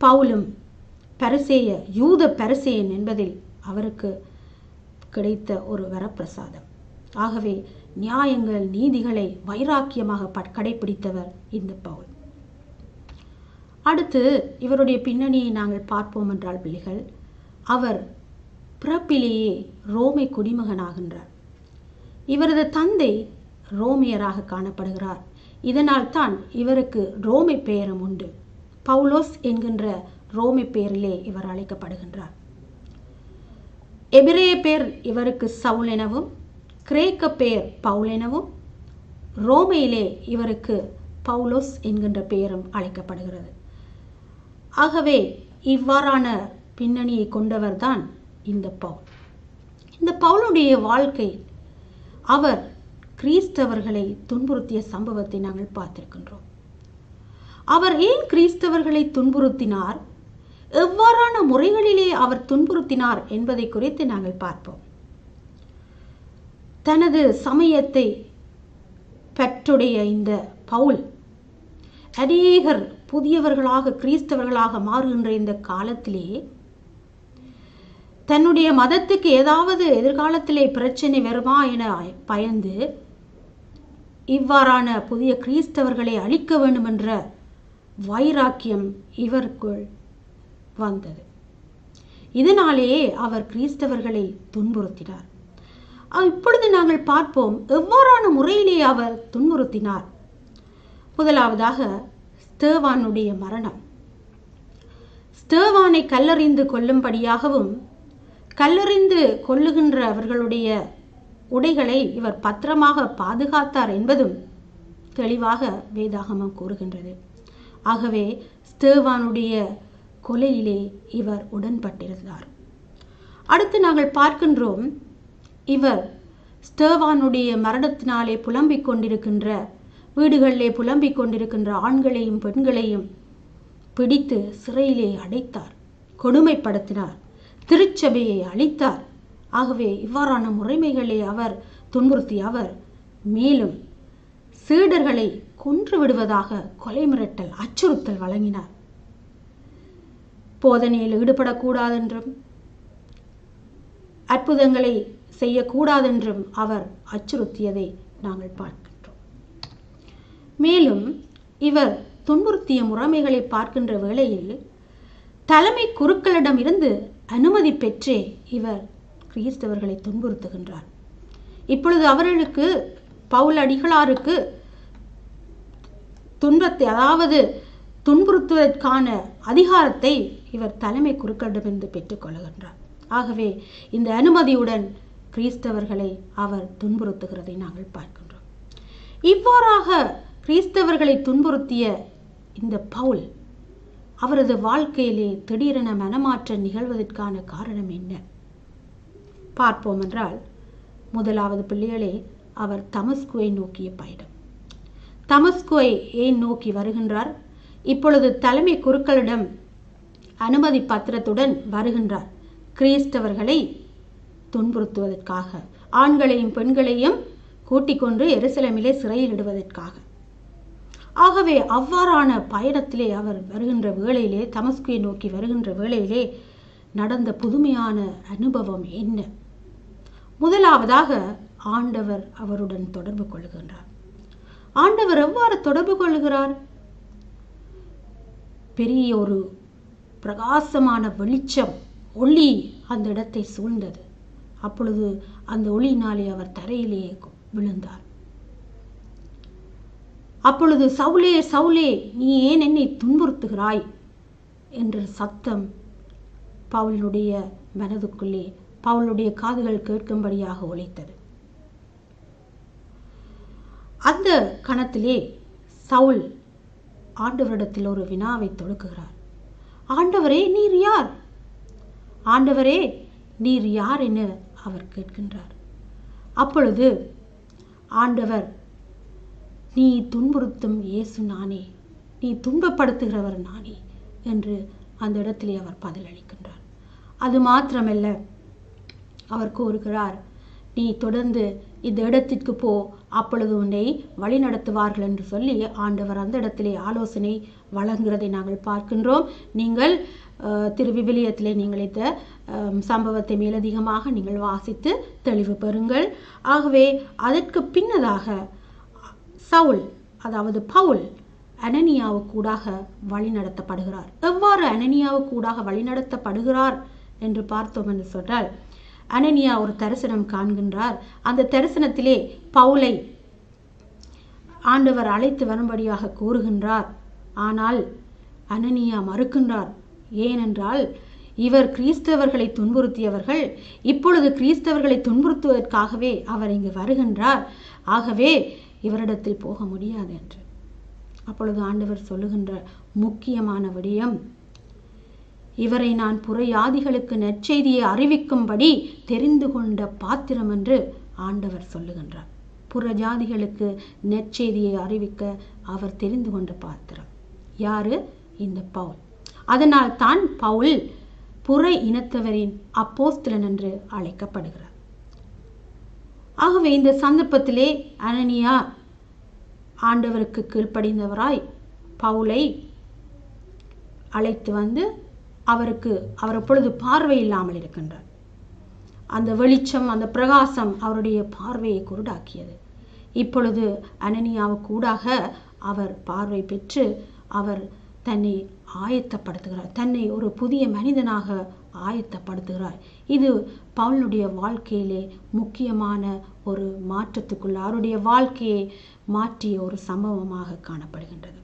பவுலும் பரிசேய யூத பரிசேயன் என்பதில் அவருக்கு கிடைத்த ஒரு வரப்பிரசாதம். ஆகவே நியாயங்கள் நீதிகளை வைராக்கியமாக கடைபிடித்தவர் இந்த பவுல். அடுத்து இவருடைய பின்னணியை நாங்கள் பார்ப்போம் என்றால் பிள்ளைகள், அவர் பிறப்பிலேயே ரோமை குடிமகனாகின்றார். இவரது தந்தை ரோமியராக காணப்படுகிறார். இதனால் தான் இவருக்கு ரோமை பெயரும் உண்டு. பவுலோஸ் என்கின்ற ரோமை பெயரிலே இவர் அழைக்கப்படுகின்றார். எபிரேய பெயர் இவருக்கு சவுல் எனவும், கிரேக்க பெயர் பவுல் எனவும், ரோமையிலே இவருக்கு பவுலோஸ் என்கின்ற பெயரும் அழைக்கப்படுகிறது. ஆகவே இவ்வாறான பின்னணியை கொண்டவர்தான் இந்த பவுல். இந்த பவுலுடைய வாழ்க்கை அவர் கிறிஸ்தவர்களை துன்புறுத்திய சம்பவத்தை நாங்கள் பார்த்திருக்கின்றோம். அவர் ஏன் கிறிஸ்தவர்களை துன்புறுத்தினார், எவ்வாறான முறைகளிலே அவர் துன்புறுத்தினார் என்பதை குறித்து நாங்கள் பார்ப்போம். தனது சமயத்தை பெற்றுடைய இந்த பவுல் அநேகர் புதியவர்களாக கிறிஸ்தவர்களாக மாறுகின்ற இந்த காலத்திலே தன்னுடைய மதத்துக்கு ஏதாவது எதிர்காலத்திலே பிரச்சனை வருமா என பயந்து இவ்வாறான புதிய கிறிஸ்தவர்களை அழிக்க வேண்டும் என்ற வைராக்கியம் இவருக்குள் வந்தது. இதனாலேயே அவர் கிறிஸ்தவர்களை துன்புறுத்தினார். இப்பொழுது நாங்கள் பார்ப்போம் எவ்வாறான முறையிலே அவர் துன்புறுத்தினார். முதலாவதாக ஸ்தேவானுடைய மரணம். ஸ்தேவானை கல்லறிந்து கொல்லும்படியாகவும் கல்லறிந்து கொல்லுகின்ற அவர்களுடைய உடைகளை இவர் பத்திரமாக பாதுகாத்தார் என்பதும் தெளிவாக வேதாகமம் கூறுகின்றது. ஆகவே ஸ்தேவானுடைய கொலையிலே இவர் உடன்பட்டிருந்தார். அடுத்து நாங்கள் பார்க்கின்றோம், இவர் ஸ்தேவானுடைய மரணத்தினாலே புலம்பிக் கொண்டிருக்கின்ற வீடுகளிலே புலம்பிக் கொண்டிருக்கின்ற ஆண்களையும் பெண்களையும் பிடித்து சிறையிலே அடைத்தார், கொடுமைப்படுத்தினார், திருச்சபையை அழித்தார். ஆகவே இவ்வாறான முறைமைகளை அவர் துன்புறுத்தி அவர் மேலும் சீடர்களை கொன்று விடுவதாக கொலை மிரட்டல் அச்சுறுத்தல் வழங்கினார். போதனையில் ஈடுபடக்கூடாதென்றும் அற்புதங்களை செய்யக்கூடாதென்றும் அவர் அச்சுறுத்தியதை நாங்கள் பார்க்கின்றோம். மேலும் இவர் துன்புறுத்திய முறைமைகளை பார்க்கின்ற வேளையில் தலைமை குருக்களிடம் இருந்து அனுமதி பெற்றே இவர் கிறிஸ்தவர்களை துன்புறுத்துகின்றார். இப்பொழுது அவர்களுக்கு பவுல் அடிகளாருக்கு துன்புறுத்துவதற்கான அதிகாரத்தை இவர் தலைமை குருக்களிடமிருந்து பெற்றுக்கொள்கின்றார். ஆகவே இந்த அனுமதியுடன் கிறிஸ்தவர்களை அவர் துன்புறுத்துகிறதை நாங்கள் பார்க்கின்றோம். இவ்வாறாக கிறிஸ்தவர்களை துன்புறுத்திய இந்த பவுல் அவரது வாழ்க்கையிலே திடீரென மனமாற்றம் நிகழ்வதற்கான காரணம் என்ன பார்ப்போம் என்றால், முதலாவது பிள்ளைகளே, அவர் தமஸ்குவை நோக்கிய பயணம். தமஸ்குவை ஏன் நோக்கி வருகின்றார்? இப்பொழுது தலைமை குருக்களிடம் அனுமதி பத்திரத்துடன் வருகின்றார். கிறிஸ்தவர்களை துன்புறுத்துவதற்காக, ஆண்களையும் பெண்களையும் கூட்டிக் கொண்டு எருசலேமிலே சிறையில் இடுவதற்காக. ஆகவே அவ்வாறான பயணத்திலே அவர் வருகின்ற வேளையிலே, தமஸ்குவை நோக்கி வருகின்ற வேளையிலே நடந்த புதுமையான அனுபவம் என்ன? முதலாவதாக ஆண்டவர் அவருடன் தொடர்பு கொள்கின்றார். ஆண்டவர் எவ்வாறு தொடர்பு கொள்கிறார்? பெரிய ஒரு பிரகாசமான வெளிச்சம், ஒளி அந்த இடத்தை சூழ்ந்தது. அப்பொழுது அந்த ஒளியினாலே அவர் தரையிலே விழுந்தார். அப்பொழுது சவுலே சவுலே, நீ ஏன் என்னை துன்புறுத்துகிறாய் என்ற சத்தம் பவுலுடைய மனதுக்குள்ளே, பவுலுடைய காதுகள் கேட்கும்படியாக ஒலித்தது. அந்த கணத்திலே சவுல் ஆண்டவரிடத்தில் ஒரு வினாவை தொடுக்குகிறார். ஆண்டவரே, நீர் யார்? ஆண்டவரே, நீர் யார் என அவர் கேட்கின்றார். அப்பொழுது ஆண்டவர், நீ துன்புறுத்தும் இயேசு நானே, நீ துன்பப்படுத்துகிறவர் நானே என்று அந்த இடத்திலே அவர் பதிலளிக்கின்றார். அது மாத்திரமல்ல, அவர் கூறுகிறார், நீ தொடர்ந்து இந்த இடத்திற்கு போ, அப்பொழுது உன்னை வழி நடத்துவார்கள் என்று சொல்லி ஆண்டவர் அந்த இடத்திலே ஆலோசனை வழங்குகிறதை நாங்கள் பார்க்கின்றோம். நீங்கள் திருவிவிலியத்திலே நீங்கள் இந்த சம்பவத்தை மேலதிகமாக நீங்கள் வாசித்து தெளிவு பெறுங்கள். ஆகவே அதற்கு பின்னதாக சவுல், அதாவது பவுல், அனனியாவுக்கூடாக வழி நடத்தப்படுகிறார். எவ்வாறு அனனியாவுக்கூடாக வழி நடத்தப்படுகிறார் என்று பார்த்தோம் என்று சொன்னால், அனனியா ஒரு தரிசனம் காண்கின்றார். அந்த தரிசனத்திலே பவுலை ஆண்டவர் அழைத்து வரும்படியாக கூறுகின்றார். ஆனால் அனனியா மறுக்கின்றார். ஏனென்றால் இவர் கிறிஸ்தவர்களை துன்புறுத்தியவர்கள், இப்பொழுது கிறிஸ்தவர்களை துன்புறுத்துவதற்காகவே அவர் இங்கு வருகின்றார். ஆகவே இவரிடத்தில் போக முடியாது என்று. அப்பொழுது ஆண்டவர் சொல்லுகின்ற முக்கியமான விடயம், இவரை நான் புறஜாதிகளுக்கு நற்செய்தியை அறிவிக்கும்படி தெரிந்து கொண்ட பாத்திரம் என்று ஆண்டவர் சொல்லுகின்றார். புறஜாதிகளுக்கு நற்செய்தியை அறிவிக்க அவர் தெரிந்து கொண்ட பாத்திரம் யாரு? இந்த பவுல். அதனால் தான் பவுல் புற இனத்தவரின் அப்போஸ்தலன் என்று அழைக்கப்படுகிறார். ஆகவே இந்த சந்தர்ப்பத்திலே அனனியா ஆண்டவருக்கு கீழ்ப்படிந்தவராய் பவுலை அழைத்து வந்து அவர் அப்பொழுது பார்வை இல்லாமல் இருக்கின்றார். அந்த வெளிச்சம், அந்த பிரகாசம் அவருடைய பார்வையை குருடாக்கியது. இப்பொழுது அனனியாவுக்கூடாக அவர் பார்வை பெற்று அவர் தன்னை ஆயத்தப்படுத்துகிறார், தன்னை ஒரு புதிய மனிதனாக ஆயத்தப்படுத்துகிறார். இது பவுலுடைய வாழ்க்கையிலே முக்கியமான ஒரு மாற்றத்துக்குள்ள அவருடைய வாழ்க்கையை மாற்றிய ஒரு சம்பவமாக காணப்படுகின்றது.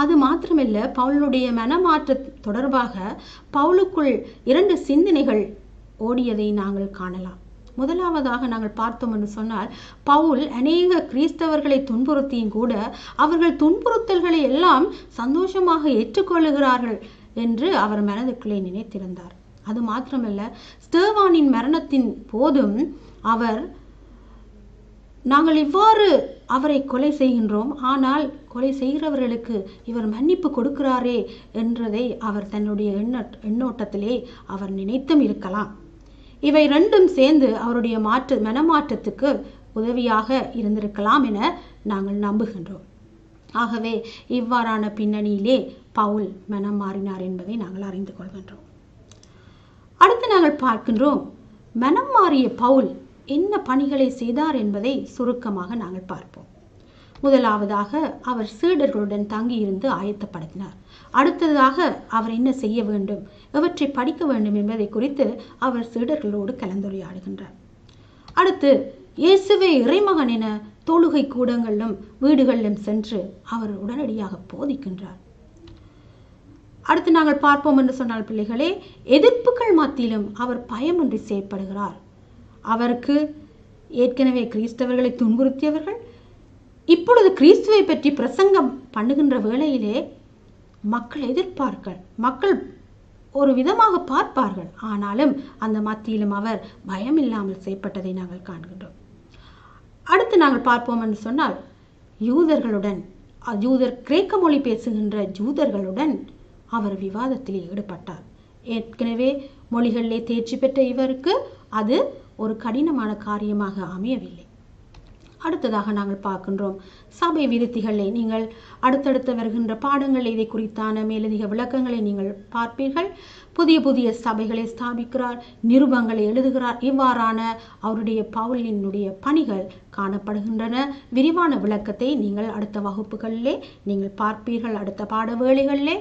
அது மாத்திரமல்ல, பவுலுடைய மனமாற்ற தொடர்பாக பவுலுக்குள் 2 சிந்தனைகள் ஓடியதை நாங்கள் காணலாம். முதலாவதாக நாங்கள் பார்த்தோம் என்று சொன்னால், பவுல் அநேக கிறிஸ்தவர்களை துன்புறுத்தியும் கூட அவர்கள் துன்புறுத்தல்களை எல்லாம் சந்தோஷமாக ஏற்றுக்கொள்ளுகிறார்கள் என்று அவர் மனதுக்குள்ளே நினைத்திருந்தார். அது மாத்திரமல்ல, ஸ்தேவானின் மரணத்தின் போதும் அவர், நாங்கள் இவ்வாறு அவரை கொலை செய்கின்றோம், ஆனால் கொலை செய்கிறவர்களுக்கு இவர் மன்னிப்பு கொடுக்கிறாரே என்றதை அவர் தன்னுடைய எண்ணோட்டத்திலே அவர் நினைத்தும் இருக்கலாம். இவை 2ம் சேர்ந்து அவருடைய மனமாற்றத்துக்கு உதவியாக இருந்திருக்கலாம் என நாங்கள் நம்புகின்றோம். ஆகவே இவ்வாறான பின்னணியிலே பவுல் மனம் மாறினார் என்பதை நாங்கள் அறிந்து கொள்கின்றோம். அடுத்து நாங்கள் பார்க்கின்றோம், மனம் மாறிய பவுல் என்ன பணிகளை செய்தார் என்பதை சுருக்கமாக நாங்கள் பார்ப்போம். முதலாவதாக அவர் சீடர்களுடன் தங்கியிருந்து ஆயத்தப்படுத்தினார். அடுத்ததாக அவர் என்ன செய்ய வேண்டும், எவற்றை படிக்க வேண்டும் என்பதை குறித்து அவர் சீடர்களோடு கலந்துரையாடுகின்றார். அடுத்து இயேசுவே இறைமகன் என தொழுகை கூடங்களிலும் வீடுகளிலும் சென்று அவர் உடனடியாக போதிக்கின்றார். அடுத்து நாங்கள் பார்ப்போம் என்று சொன்னால் பிள்ளைகளே, எதிர்ப்புகள் மத்தியிலும் அவர் பயமின்றி செயற்படுகிறார். அவருக்கு ஏற்கனவே கிறிஸ்தவர்களை துன்புறுத்தியவர்கள் இப்பொழுது கிறிஸ்துவை பற்றி பிரசங்கம் பண்ணுகின்ற வேளையிலே மக்கள் எதிர்ப்பார்கள், மக்கள் ஒரு விதமாக பார்ப்பார்கள். ஆனாலும் அந்த மத்தியிலும் அவர் பயமில்லாமல் செயற்பட்டதை நாங்கள் காண்கின்றோம். அடுத்து நாங்கள் பார்ப்போம் என்று சொன்னால், கிரேக்க மொழி பேசுகின்ற யூதர்களுடன் அவர் விவாதத்திலே ஈடுபட்டார். ஏற்கனவே மொழிகளிலே தேர்ச்சி பெற்ற இவருக்கு அது ஒரு கடினமான காரியமாக அமையவில்லை. அடுத்ததாக நாங்கள் பார்க்கின்றோம், சபை விருத்திகளை நீங்கள் அடுத்தடுத்து வருகின்ற பாடங்கள் இதை குறித்தான மேலதிக விளக்கங்களை நீங்கள் பார்ப்பீர்கள். புதிய புதிய சபைகளை ஸ்தாபிக்கிறார், நிருபங்களை எழுதுகிறார். இவ்வாறான அவருடைய பவுலினுடைய பணிகள் காணப்படுகின்றன. விரிவான விளக்கத்தை நீங்கள் அடுத்த வகுப்புகளிலே நீங்கள் பார்ப்பீர்கள், அடுத்த பாட வேளைகளிலே.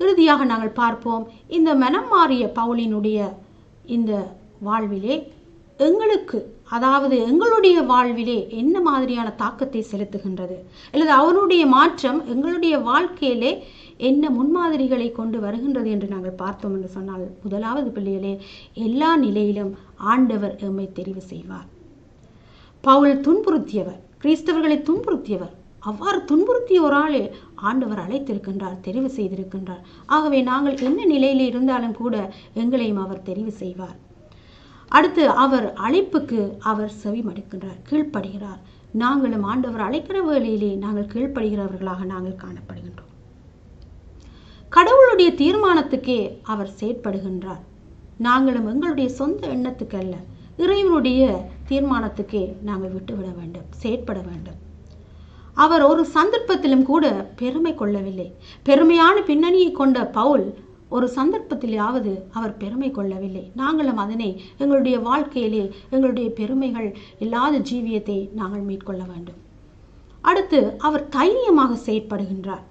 இறுதியாக நாங்கள் பார்ப்போம், இந்த மனம் மாறிய பவுலினுடைய இந்த வாழ்விலே எங்களுக்கு, அதாவது எங்களுடைய வாழ்விலே என்ன மாதிரியான தாக்கத்தை செலுத்துகின்றது, அல்லது அவருடைய மாற்றம் எங்களுடைய வாழ்க்கையிலே என்ன முன்மாதிரிகளை கொண்டு வருகின்றது என்று நாங்கள் பார்த்தோம் என்று சொன்னால், முதலாவது பிள்ளைகளே, எல்லா நிலையிலும் ஆண்டவர் எம்மை தெரிவு செய்வார். பவுல் துன்புறுத்தியவர், கிறிஸ்தவர்களை துன்புறுத்தியவர். அவ்வாறு துன்புறுத்திய ஒரு ஆளே ஆண்டவர் அழைத்திருக்கின்றார், தெரிவு செய்திருக்கின்றார். ஆகவே நாங்கள் என்ன நிலையிலே இருந்தாலும் கூட எங்களையும் அவர் தெரிவு செய்வார். அடுத்து அவர் அழைப்புக்கு அவர் செவி மடுக்கின்றார், கீழ்ப்படுகிறார். நாங்களும் ஆண்டவர் அழைக்கிற வேளையிலே நாங்கள் கீழ்ப்படுகிறவர்களாக நாங்கள் காணப்படுகின்றோம். கடவுளுடைய தீர்மானத்துக்கே அவர் செயற்படுகின்றார். நாங்களும் எங்களுடைய சொந்த எண்ணத்துக்கு அல்ல, இறைவனுடைய தீர்மானத்துக்கே நாங்கள் விட்டுவிட வேண்டும், செயற்பட வேண்டும். அவர் ஒரு சந்தர்ப்பத்திலும் கூட பெருமை கொள்ளவில்லை. பெருமையான பின்னணியை கொண்ட பவுல் ஒரு சந்தர்ப்பத்திலாவது அவர் பெருமை கொள்ளவில்லை. நாங்களும் அதனை எங்களுடைய வாழ்க்கையிலே எங்களுடைய பெருமைகள் இல்லாத ஜீவியத்தை நாங்கள் மேற்கொள்ள வேண்டும். அடுத்து அவர் தைரியமாக செயற்படுகின்றார்,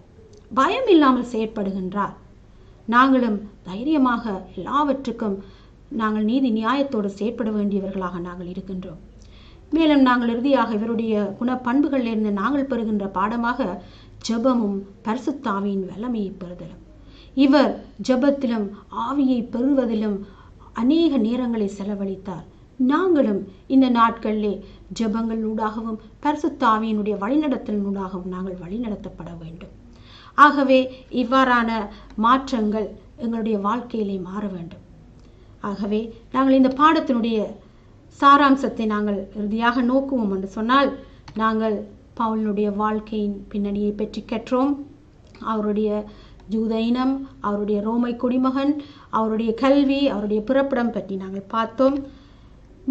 பயம் இல்லாமல் செயற்படுகின்றார். நாங்களும் தைரியமாக எல்லாவற்றுக்கும் நாங்கள் நீதி நியாயத்தோடு செயற்பட வேண்டியவர்களாக நாங்கள் இருக்கின்றோம். மேலும் நாங்கள் இறுதியாக இவருடைய குணப்பண்புகளிலிருந்து நாங்கள் பெறுகின்ற பாடமாக ஜெபமும் பரிசுத்த ஆவியின் வல்லமையை பெறுதலும். இவர் ஜெபத்திலும் ஆவியை பெறுவதிலும் அநேக நேரங்களை செலவழித்தார். நாங்களும் இந்த நாட்களிலே ஜெபங்களூடாகவும் பரிசுத்த ஆவியினுடைய வழிநடத்தலினூடாகவும் நாங்கள் வழிநடத்தப்பட வேண்டும். ஆகவே இவ்வாறான மாற்றங்கள் எங்களுடைய வாழ்க்கையிலே மாற வேண்டும். ஆகவே நாங்கள் இந்த பாடத்தினுடைய சாராம்சத்தை நாங்கள் இறுதியாக நோக்குவோம் என்று சொன்னால், நாங்கள் பவுலினுடைய வாழ்க்கையின் பின்னணியை பற்றி கற்றோம். அவருடைய யூத இனம், அவருடைய ரோமை குடிமகன், அவருடைய கல்வி, அவருடைய பிறப்பிடம் பற்றி நாங்கள் பார்த்தோம்.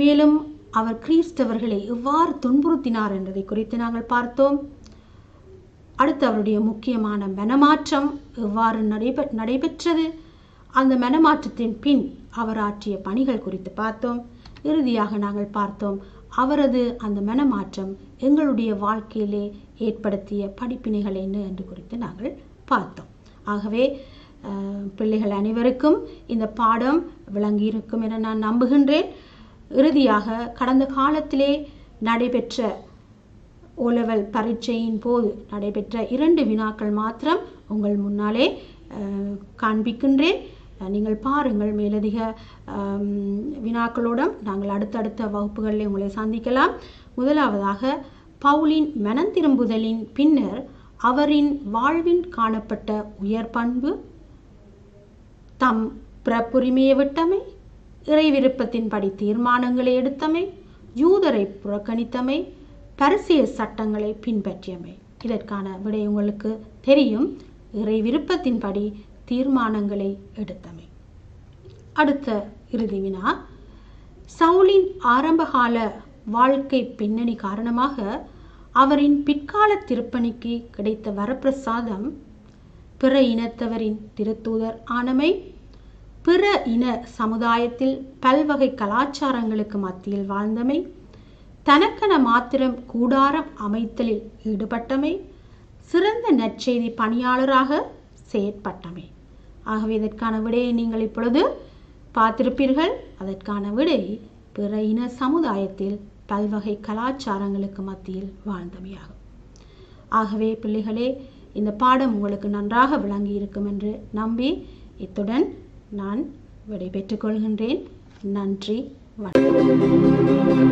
மேலும் அவர் கிறிஸ்தவர்களை எவ்வாறு துன்புறுத்தினார் என்பதை குறித்து நாங்கள் பார்த்தோம். அடுத்து அவருடைய முக்கியமான மனமாற்றம் எவ்வாறு நடைபெற்றது, அந்த மனமாற்றத்தின் பின் அவர் ஆற்றிய பணிகள் குறித்து பார்த்தோம். இறுதியாக நாங்கள் பார்த்தோம் அவரது அந்த மனமாற்றம் எங்களுடைய வாழ்க்கையிலே ஏற்படுத்திய படிப்பினைகள் என்ன என்று குறித்து நாங்கள் பார்த்தோம். ஆகவே பிள்ளைகள் அனைவருக்கும் இந்த பாடம் விளங்கியிருக்கும் என நான் நம்புகின்றேன். இறுதியாக கடந்த காலத்திலே நடைபெற்ற ஓலெவல் பரீட்சையின் போது நடைபெற்ற 2 வினாக்கள் மாத்திரம் உங்கள் முன்னாலே காண்பிக்கின்றேன். நீங்கள் பாருங்கள். மேலதிக வினாக்களோடும் நாங்கள் அடுத்தடுத்த வகுப்புகளில் உங்களை சந்திக்கலாம். முதலாவதாக பவுலின் மனம் திரும்புதலின் பின்னர் அவரின் வாழ்வின் காணப்பட்ட உயர் பண்பு, தம் பிறப்புரிமையை விட்டமை, இறை விருப்பத்தின்படி தீர்மானங்களை எடுத்தமை, யூதரை புறக்கணித்தமை, பரிசேய சட்டங்களை பின்பற்றியமை. இதற்கான விடை உங்களுக்கு தெரியும். இறை விருப்பத்தின்படி தீர்மானங்களை எடுத்தமை. அடுத்த இறுதி வினா, சவுலின் ஆரம்பகால வாழ்க்கை பின்னணி காரணமாக அவரின் பிற்கால திருப்பணிக்கு கிடைத்த வரப்பிரசாதம் பிற இனத்தவரின் திருத்தூதர் ஆனமை, பிற இன சமுதாயத்தில் பல்வகை கலாச்சாரங்களுக்கு மத்தியில் வாழ்ந்தமை, தனக்கென மாத்திரம் கூடாரம் அமைத்தலில் ஈடுபட்டமை, சிறந்த நற்செய்தி பணியாளராக செயற்பட்டமை. ஆகவே இதற்கான விடையை நீங்கள் இப்பொழுது பார்த்திருப்பீர்கள். அதற்கான விடை பிற இன சமுதாயத்தில் பல்வகை கலாச்சாரங்களுக்கு மத்தியில் வாழ்ந்தமையாகும். ஆகவே பிள்ளைகளே, இந்த பாடம் உங்களுக்கு நன்றாக விளங்கி இருக்கும் என்று நம்பி இத்துடன் நான் விடைபெற்றுக் கொள்கின்றேன். நன்றி, வணக்கம்.